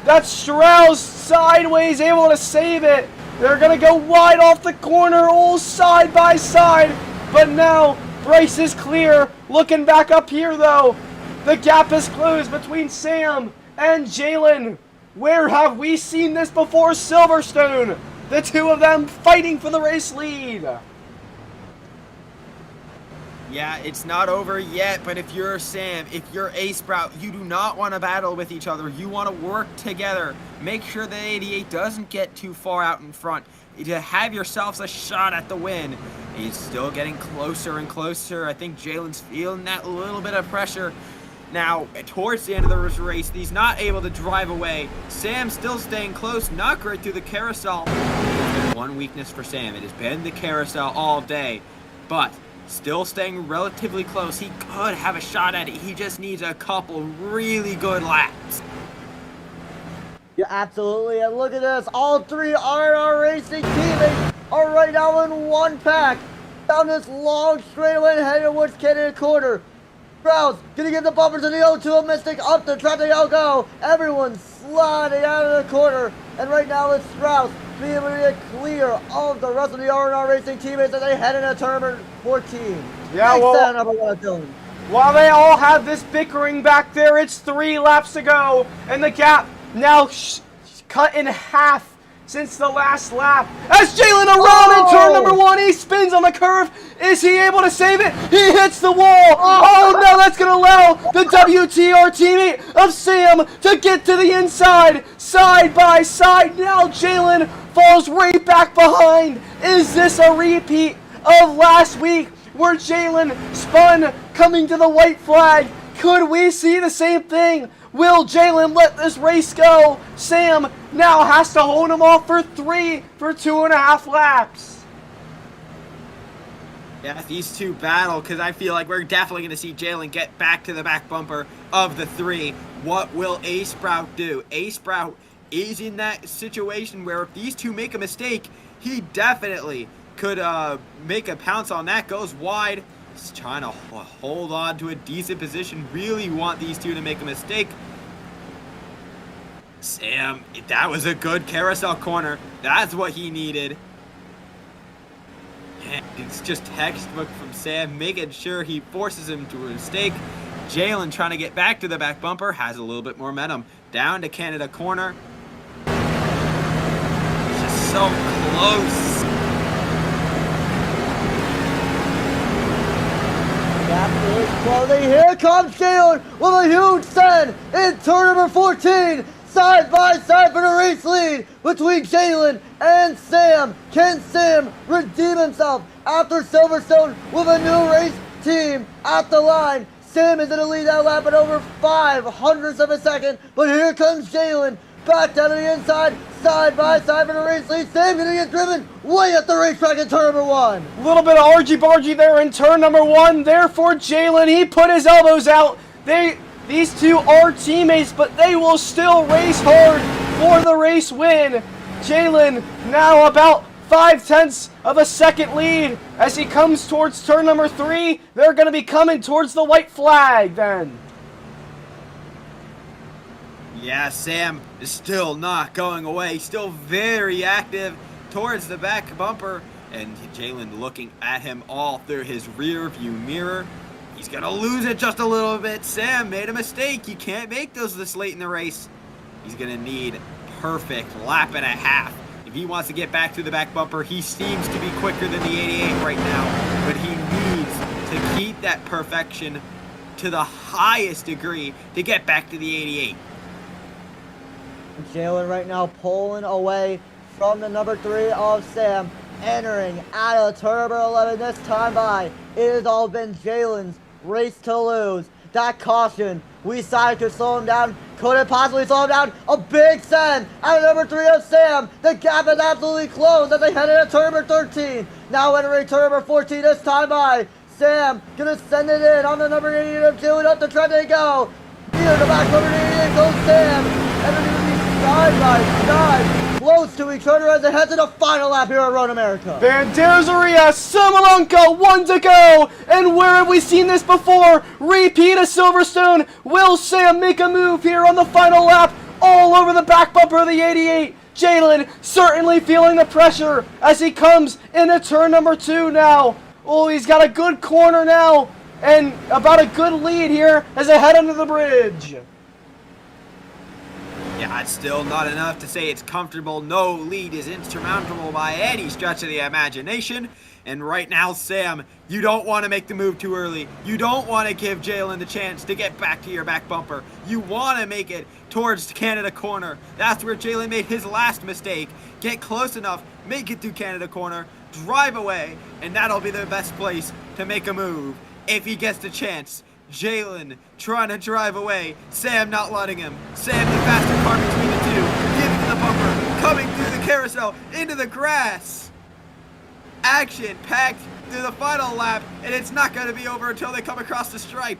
That's Strauss sideways, able to save it. They're going to go wide off the corner, all side by side. But now Bryce is clear. Looking back up here, though, the gap is closed between Sam and Jalen. Where have we seen this before? Silverstone. The two of them fighting for the race lead. Yeah, it's not over yet, but if you're Sam, if you're A-Sprout, you do not want to battle with each other. You want to work together. Make sure that 88 doesn't get too far out in front to have yourselves a shot at the win. He's still getting closer and closer. I think Jalen's feeling that little bit of pressure. Now, towards the end of the race, he's not able to drive away. Sam still staying close, not great through the carousel. There's been one weakness for Sam. It has been the carousel all day, but still staying relatively close. He could have a shot at it. He just needs a couple really good laps. Yeah, absolutely. And look at this. All three R&R Racing teammates are right now in one pack. Down this long straightaway and headed towards Canada Corner. Strauss gonna give the bumper to the O2 of Mystic. Up the track they all go. Everyone's sliding out of the corner. And right now it's Strauss being able to get clear of the rest of the R&R Racing teammates as they head into turn 14. Yeah, Next well, number 1, Dylan. while they all have this bickering back there, it's 3 laps to go, and the gap now cut in half since the last lap. As Jalen around in turn number 1, he spins on the curve. Is he able to save it? He hits the wall. Oh no, that's going to allow the WTR teammate of Sam to get to the inside. Side by side. Now Jalen falls right back behind. Is this a repeat of last week where Jalen spun coming to the white flag? Could we see the same thing? Will Jalen let this race go? Sam now has to hold him off for 2.5 laps. Yeah, these two battle, because I feel like we're definitely going to see Jalen get back to the back bumper of the 3. What will A-Sprout do? A-Sprout is in that situation where if these two make a mistake, he definitely could make a pounce on that. Goes wide. He's trying to hold on to a decent position. Really want these two to make a mistake. Sam, that was a good carousel corner. That's what he needed. And it's just textbook from Sam, making sure he forces him to a mistake. Jalen trying to get back to the back bumper, has a little bit more momentum. Down to Canada corner. It's just so close. That is closing. Here comes Jalen with a huge send in turn number 14. Side by side for the race lead between Jalen and Sam. Can Sam redeem himself after Silverstone with a new race team at the line? Sam is in the lead that lap at over 0.05 of a second, but here comes Jalen back down to the inside, side by side for the race lead. Sam gonna get driven way at the racetrack in turn number 1. A little bit of argy-bargy there in turn number 1. Therefore, Jalen, he put his elbows out. These two are teammates, but they will still race hard for the race win. Jalen now about 0.5 of a second lead as he comes towards turn number 3. They're going to be coming towards the white flag then. Yeah, Sam is still not going away. Still very active towards the back bumper. And Jalen looking at him all through his rear view mirror. He's going to lose it just a little bit. Sam made a mistake. You can't make those this late in the race. He's going to need perfect lap and a half. If he wants to get back to the back bumper, he seems to be quicker than the 88 right now. But he needs to keep that perfection to the highest degree to get back to the 88. Jalen right now pulling away from the number 3 of Sam. Entering out of turn number 11 this time by. It has all been Jalen's race to lose. That caution, we decided to slow him down. Could it possibly slow him down? A big send out of number 3 of Sam. The gap is absolutely closed as they head into turn number 13. Now entering turn number 14 this time by. Sam gonna send it in on the number 88 of Jalen. Up the track they go. Near the back number 88 goes Sam. And they're gonna be side by side. Close to each other as they head to the final lap here at Road America. Banderas, Samalanka, 1 to go. And where have we seen this before? Repeat of Silverstone. Will Sam make a move here on the final lap? All over the back bumper of the 88. Jalen certainly feeling the pressure as he comes into turn number 2 now. Oh, he's got a good corner now. And about a good lead here as they head under the bridge. Yeah, it's still not enough to say it's comfortable. No lead is insurmountable by any stretch of the imagination. And right now, Sam, you don't want to make the move too early. You don't want to give Jalen the chance to get back to your back bumper. You want to make it towards Canada corner. That's where Jalen made his last mistake. Get close enough, make it through Canada corner, drive away, and that'll be the best place to make a move if he gets the chance. Jalen trying to drive away. Sam not letting him. Sam the faster car between the two. Giving to the bumper. Coming through the carousel. Into the grass. Action-packed to the final lap, and it's not going to be over until they come across the stripe.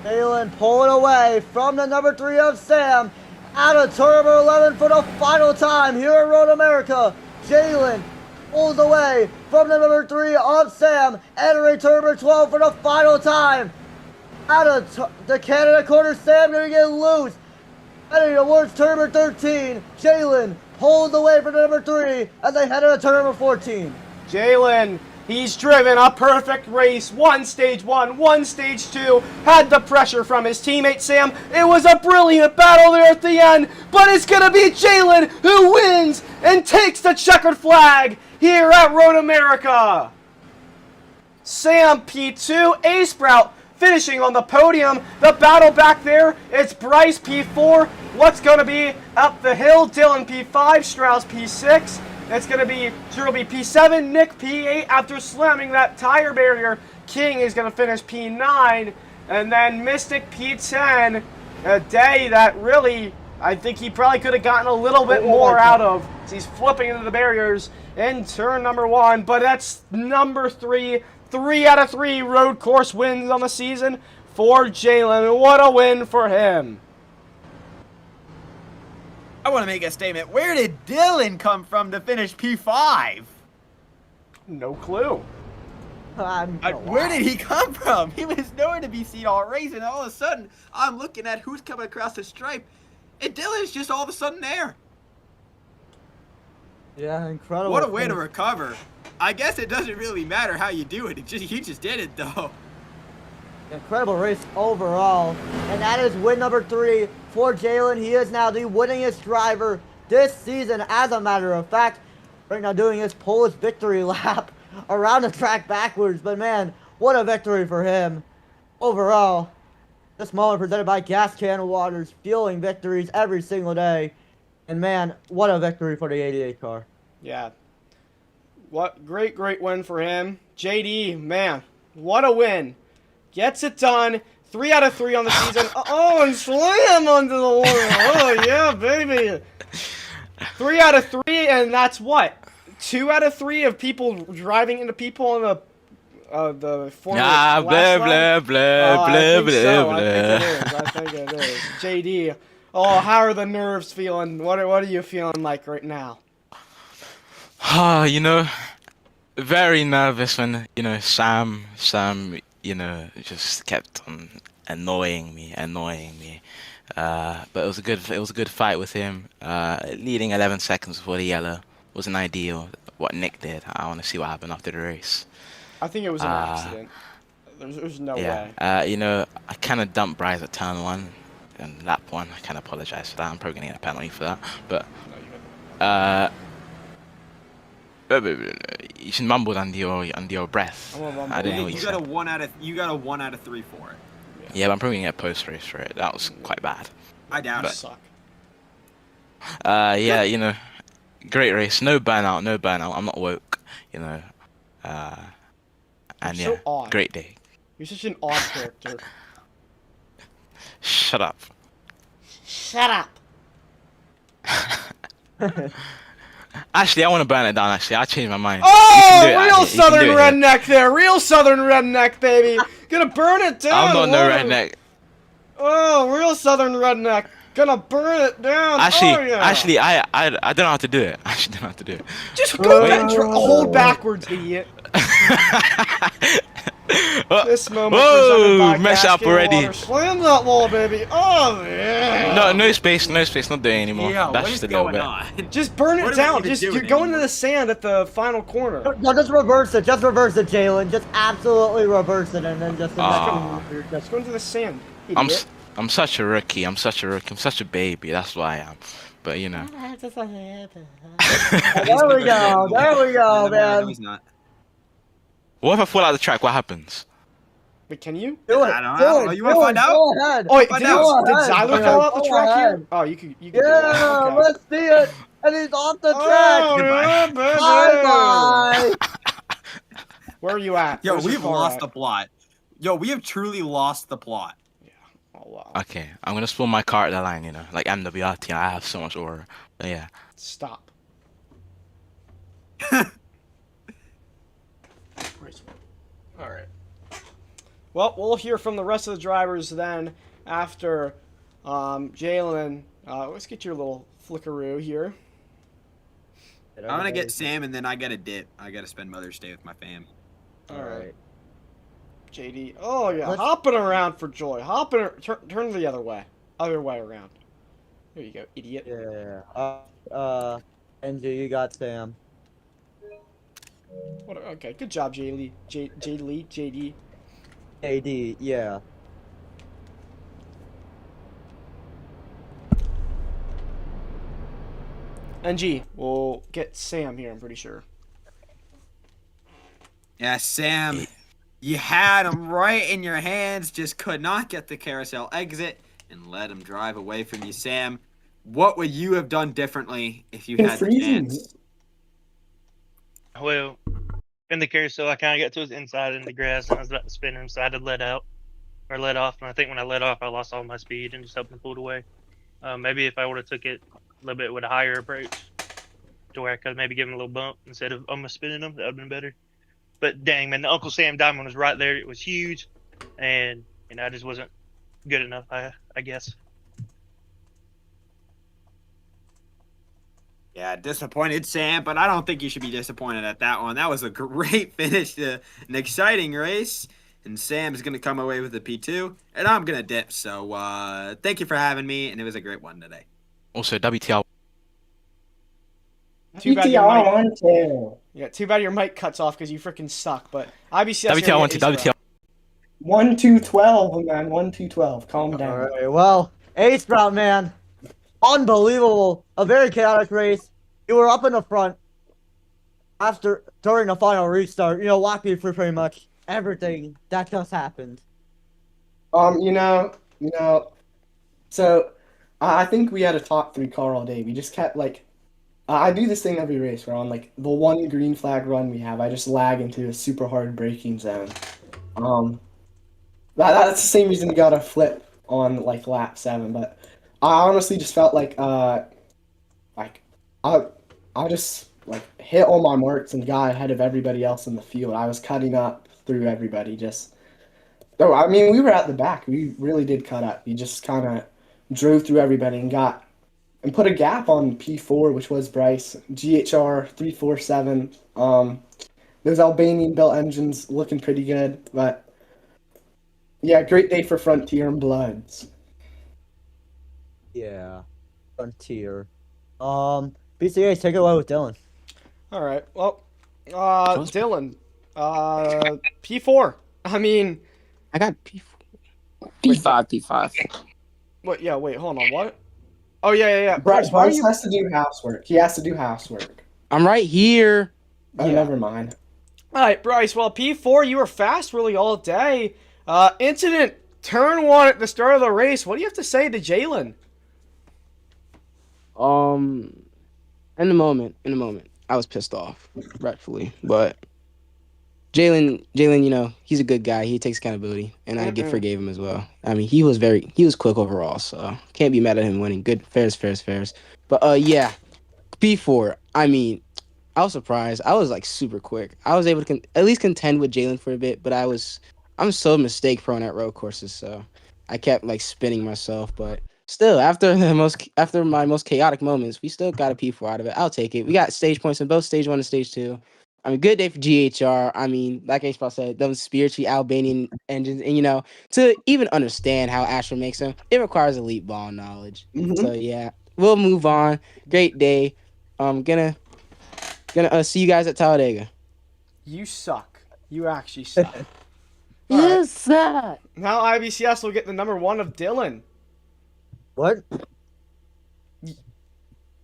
Jalen pulling away from the number 3 of Sam out of Turbo 11 for the final time here at Road America. Jalen pulls away from the number 3 of Sam, entering Turbo 12 for the final time. Out of the Canada corner, Sam gonna get loose. Heading towards Turbo 13, Jalen pulls away from the number 3 as they head into Turbo 14. Jalen, he's driven a perfect race. One stage 1, one stage 2. Had the pressure from his teammate Sam. It was a brilliant battle there at the end. But it's going to be Jalen who wins and takes the checkered flag here at Road America. Sam P2, A Sprout finishing on the podium. The battle back there, it's Bryce P4. What's going to be up the hill? Dylan P5, Strauss P6. It's going to be Jeremy P7, Nick P8 after slamming that tire barrier. King is going to finish P9. And then Mystic P10. A day that really, I think he probably could have gotten a little bit more out of. He's flipping into the barriers in turn number 1. But that's number 3. 3 out of 3 road course wins on the season for Jalen. What a win for him. I want to make a statement. Where did Dylan come from to finish P5? No clue. Where did he come from? He was nowhere to be seen all race, and all of a sudden, I'm looking at who's coming across the stripe, and Dylan's just all of a sudden there. Yeah, incredible. What a way to recover. I guess it doesn't really matter how you do it. He just did it, though. Incredible race overall. And that is win number 3 for Jalen. He is now the winningest driver this season, as a matter of fact. Right now doing his Polish victory lap around the track backwards. But man, what a victory for him. Overall, this moment presented by Gas Can Waters, fueling victories every single day. And man, what a victory for the 88 car. Yeah. What great win for him. JD, man, what a win. Gets it done. 3 out of 3 on the season. Oh, and slam onto the wall. Oh, yeah, baby. 3 out of 3, and that's what? 2 out of 3 of people driving into people on the former blah, blah, blah, blah, blah. I think it is. JD, oh, how are the nerves feeling? What are you feeling like right now? You know, very nervous when, Sam, just kept on annoying me. But it was a good fight with him. Leading 11 seconds before the yellow wasn't ideal. What Nick did, I want to see what happened after the race. I think it was an accident. There's no way. I kind of dumped Bryce at turn 1 and lap 1. I kind of apologize for that. I'm probably gonna get a penalty for that. But you should mumble under your breath. I didn't know what you said. You got a 1 out of 3 for it. Yeah, but I'm probably gonna get a post race for it. That was quite bad. I doubt it. Suck. Yeah, great race. No burnout. I'm not woke, And You're yeah, so odd. great day. You're such an odd character. Shut up. Shut up. Actually, I want to burn it down. Actually, I changed my mind. Oh, real southern redneck there. Real southern redneck, baby. Gonna burn it down. I'm not no redneck. Oh, real southern redneck. Gonna burn it down. Actually, I don't know how to do it. I actually don't know how to do it. just go back, hold backwards, idiot. This moment presented by mess up Cascade already. Water. Slam that wall, baby. Oh yeah. No space, not doing it anymore. Yeah, That's what just is a little going bit. on? Just burn What it are we down. even Just doing you're going anymore? to the sand at the final corner. No, just reverse it. Just reverse it, Jalen. Just absolutely reverse it, and then just. Just go into the sand. I'm Idiot. I'm such a rookie. I'm such a baby. That's why I am. But There we go. There we go, No, man. he's not. what if I fall out the track? What happens? Wait, can you? Do it. I don't know. You want to find out? Go ahead. Oh, wait, Find did out. Zyler fall out the Go track ahead. here? Oh, you could do Yeah, that. Okay. let's see it. And he's off the Oh, track. yeah, baby. Bye bye. Where are you at? Yo, Where's your we've car lost at? the plot. Yo, we have truly lost the plot. Oh, wow. Okay, I'm gonna spoil my car at the line. Like MWRT. I have so much aura. But yeah. Stop. All right. Well, we'll hear from the rest of the drivers then after Jalen. Let's get your little flickaroo here. I'm gonna get Sam, and then I gotta dip. I gotta spend Mother's Day with my fam. All right. JD. Oh yeah, hopping around for joy. Turn the other way around. There you go, idiot. Yeah. NG, you got Sam. Okay, good job, JD. JD. AD, yeah. NG, we'll get Sam here, I'm pretty sure. Yeah, Sam, you had him right in your hands, just could not get the carousel exit and let him drive away from you, Sam. What would you have done differently if you had the chance? Well, in the carousel, I kind of got to his inside in the grass, and I was about to spin him, so I had to let off. And I think when I let off, I lost all my speed and just helped him pull away. Maybe if I would have took it a little bit with a higher approach, to where I could maybe give him a little bump instead of almost spinning him, that would have been better. But dang, man, the Uncle Sam diamond was right there. It was huge, and I just wasn't good enough, I guess. Yeah, disappointed, Sam, but I don't think you should be disappointed at that one. That was a great finish to an exciting race, and Sam's going to come away with the P2, and I'm going to dip. So thank you for having me, and it was a great one today. Also, WTR. Too bad your mic. Yeah, too bad your mic cuts off because you freaking suck. But IBCS. WTR 1 to WTR. 1-2-12, man. 1-2-12. Calm down. All right. Well, Ace Sprout, man, unbelievable. A very chaotic race. You were up in the front during the final restart. You know, walk me through pretty much everything that just happened. So I think we had a top 3 car all day. We just kept I do this thing every race where on the one green flag run we have, I just lag into a super hard braking zone. That's the same reason we got a flip on lap 7. But I honestly just felt I just hit all my marks and got ahead of everybody else in the field. I was cutting up through everybody. I mean, we were at the back. We really did cut up. We just kind of drove through everybody and put a gap on P4, which was Bryce. GHR 347. Those Albanian built engines looking pretty good, but yeah, great day for Frontier and Bloods. Yeah, Frontier. BCA, take it away with Dylan. All right. Well, Dylan, P4. I mean, I got P4. P5. What? Yeah. Wait. Hold on. What? Oh yeah. Bryce has to do housework. He has to do housework. I'm right here. Oh, never mind. All right, Bryce. Well, P4, you were fast really all day. Incident turn 1 at the start of the race. What do you have to say to Jalen? In the moment, I was pissed off, rightfully, but Jalen, you know, he's a good guy. He takes accountability, and I forgave him as well. I mean, he was quick overall, so can't be mad at him winning. Good, fairs. But yeah, P4. I mean, I was surprised. I was super quick. I was able to at least contend with Jalen for a bit, but I'm so mistake prone at road courses, so I kept spinning myself. But still, after my most chaotic moments, we still got a P4 out of it. I'll take it. We got stage points in both stage 1 and stage 2. I mean, good day for GHR. I mean, like H-Ball said, those spiritually Albanian engines. And, to even understand how Asher makes them, it requires elite ball knowledge. Mm-hmm. So, yeah, we'll move on. Great day. I'm gonna see you guys at Talladega. You suck. You actually suck. You suck. Now IBCS will get the number 1 of Dylan. What?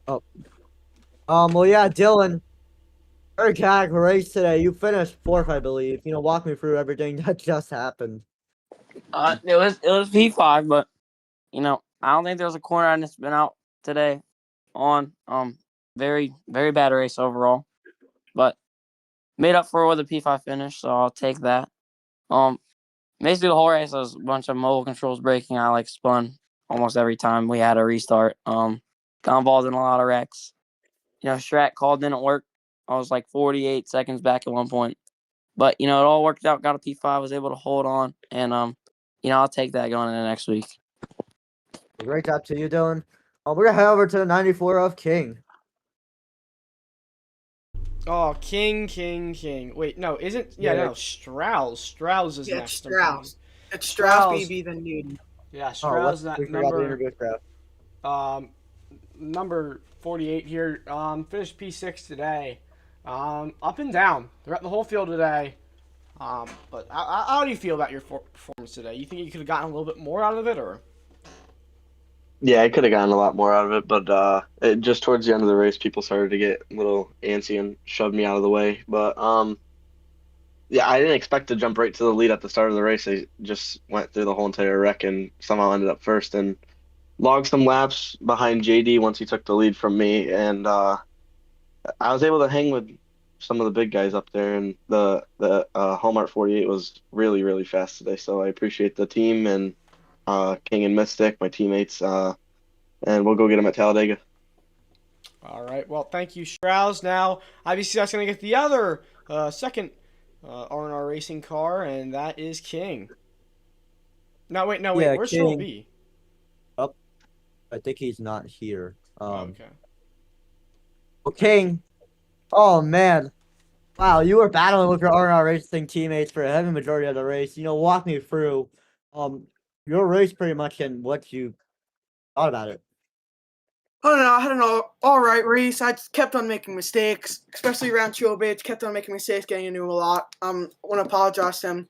Oh. Well, yeah, Dylan. Very chaotic race today. You finished 4th, I believe. Walk me through everything that just happened. It was P5, but I don't think there was a corner I didn't spin out today. On very very bad race overall, but made up for it with a P5 finish, so I'll take that. Basically the whole race was a bunch of mobile controls breaking. I spun almost every time we had a restart. Got involved in a lot of wrecks. Strat call didn't work. I was 48 seconds back at one point, But it all worked out. Got a P5, was able to hold on, and I'll take that going into next week. Great job to you, Dylan. We're gonna head over to the 94 of King. Oh, King. Wait, no, isn't? Yeah, no, Strauss. Strauss is Yeah, next. it's Strauss. It's Strauss, BB, then Newton. Yeah, Strauss, we forgot to introduce Strauss. Number 48 here. Finished P6 today. Up and down throughout the whole field today. But how do you feel about your performance today? You think you could have gotten a little bit more out of it, or? Yeah, I could have gotten a lot more out of it, but just towards the end of the race, people started to get a little antsy and shoved me out of the way. But yeah, I didn't expect to jump right to the lead at the start of the race. I just went through the whole entire wreck and somehow ended up first and logged some laps behind JD once he took the lead from me. And I was able to hang with some of the big guys up there. And the Hallmark 48 was really, really fast today. So I appreciate the team and King and Mystic, my teammates. And we'll go get them at Talladega. All right. Well, thank you, Strauss. Now, obviously, that's going to get the other second R&R racing car, and that is King. No, wait. Yeah, Where's King. Stroll B? Oh, I think he's not here. Okay. Well, King. Oh man, wow! You were battling with your R&R racing teammates for a heavy majority of the race. Walk me through your race pretty much and what you thought about it. I don't know. I had an all right race. I just kept on making mistakes, especially around Chobage. Kept on making mistakes, getting into him a lot. Want to apologize to him.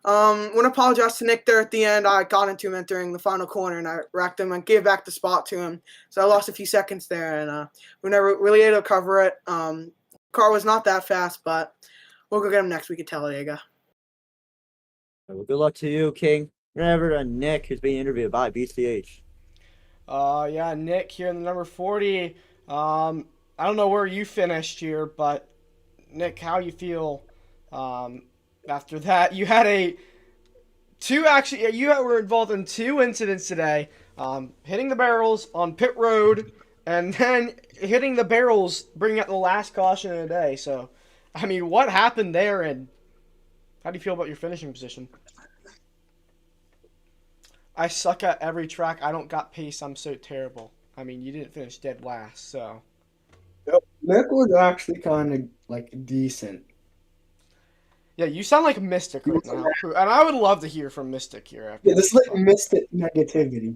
Want to apologize to Nick there at the end. I got into him entering the final corner, and I wrecked him and gave back the spot to him. So I lost a few seconds there, and we never really able to cover it. Car was not that fast, but we'll go get him next week at Talladega. Well, good luck to you, King. We're gonna over to Nick, who's being interviewed by BCH. Yeah, Nick here in the number 40. I don't know where you finished here, but Nick, how you feel after that? You had you were involved in two incidents today. Hitting the barrels on pit road, and then hitting the barrels, bringing out the last caution of the day. So, I mean, what happened there, and how do you feel about your finishing position? I suck at every track. I don't got pace. I'm so terrible. I mean, you didn't finish dead last, so. Nick was actually kind of decent. Yeah, you sound like Mystic right now, and I would love to hear from Mystic here. After Yeah, this is Mystic negativity.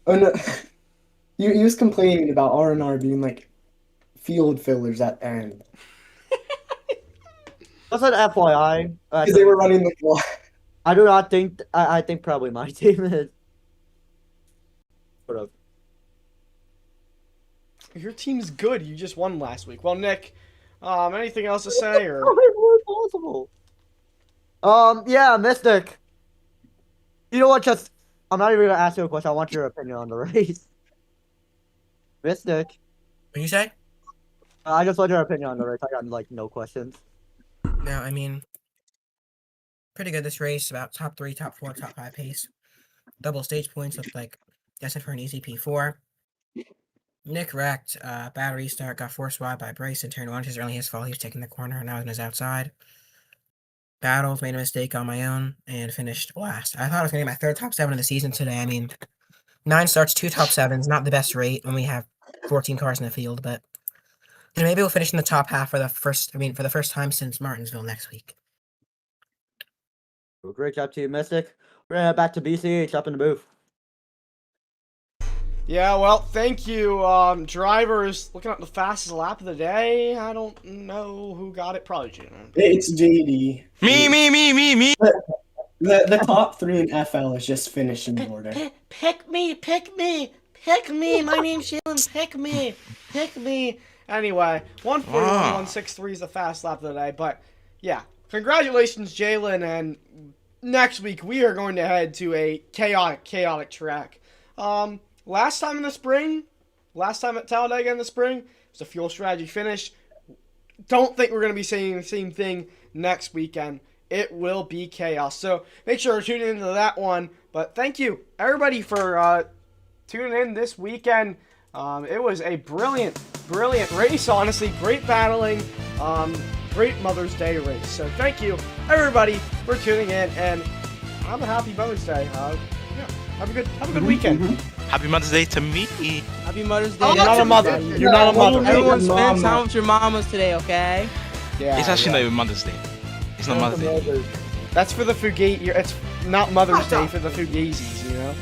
Oh no, he was complaining about R&R being field fillers at the end. That's an FYI. Because they were running the ball. I do not think. I think probably my team is. Sort of. Your team's good. You just won last week. Well, Nick, anything else to say or? Possible. Yeah, Mystic. You know what? Just I'm not even gonna ask you a question. I want your opinion on the race. Mystic. What you say? I just want your opinion on the race. I got no questions. No, I mean, pretty good this race. About top 3, top 4, top 5 pace. Double stage points looked like destined for an easy P4. Nick wrecked. Battery start got forced wide by Bryson. Turn 1 is really his fault. He was taking the corner and I was on his outside. Battles made a mistake on my own and finished last. I thought I was going to get my third top 7 of the season today. I mean, 9 starts, 2 top 7s. Not the best rate when we have 14 cars in the field, but maybe we'll finish in the top half for the first time since Martinsville next week. Well, great job to you, Mystic. We're gonna head back to BCH up in the booth. Yeah, well, thank you, drivers. Looking at the fastest lap of the day. I don't know who got it. Probably Jalen. It's JD. Me. The top 3 in FL is just finishing order. Pick me. My name's Jalen. Pick me. Anyway, 141.163 is the fast lap of the day. But yeah, congratulations, Jalen. And next week we are going to head to a chaotic track. Last time at Talladega in the spring, it was a fuel strategy finish. Don't think we're going to be saying the same thing next weekend. It will be chaos. So make sure to tune into that one. But thank you, everybody, for tuning in this weekend. It was a brilliant race, honestly. Great battling. great Mother's Day race. So thank you, everybody, for tuning in, and have a happy Mother's Day. Yeah, have a good weekend. Happy Mother's Day to me. Happy Mother's Day. You're not a mother. You're not a mother. Everyone spend time with your mamas today, okay? Yeah, It's actually not even Mother's Day. It's not Mother's Day. That's for the Fugazi. It's not Mother's Day for the Fugazis, you know?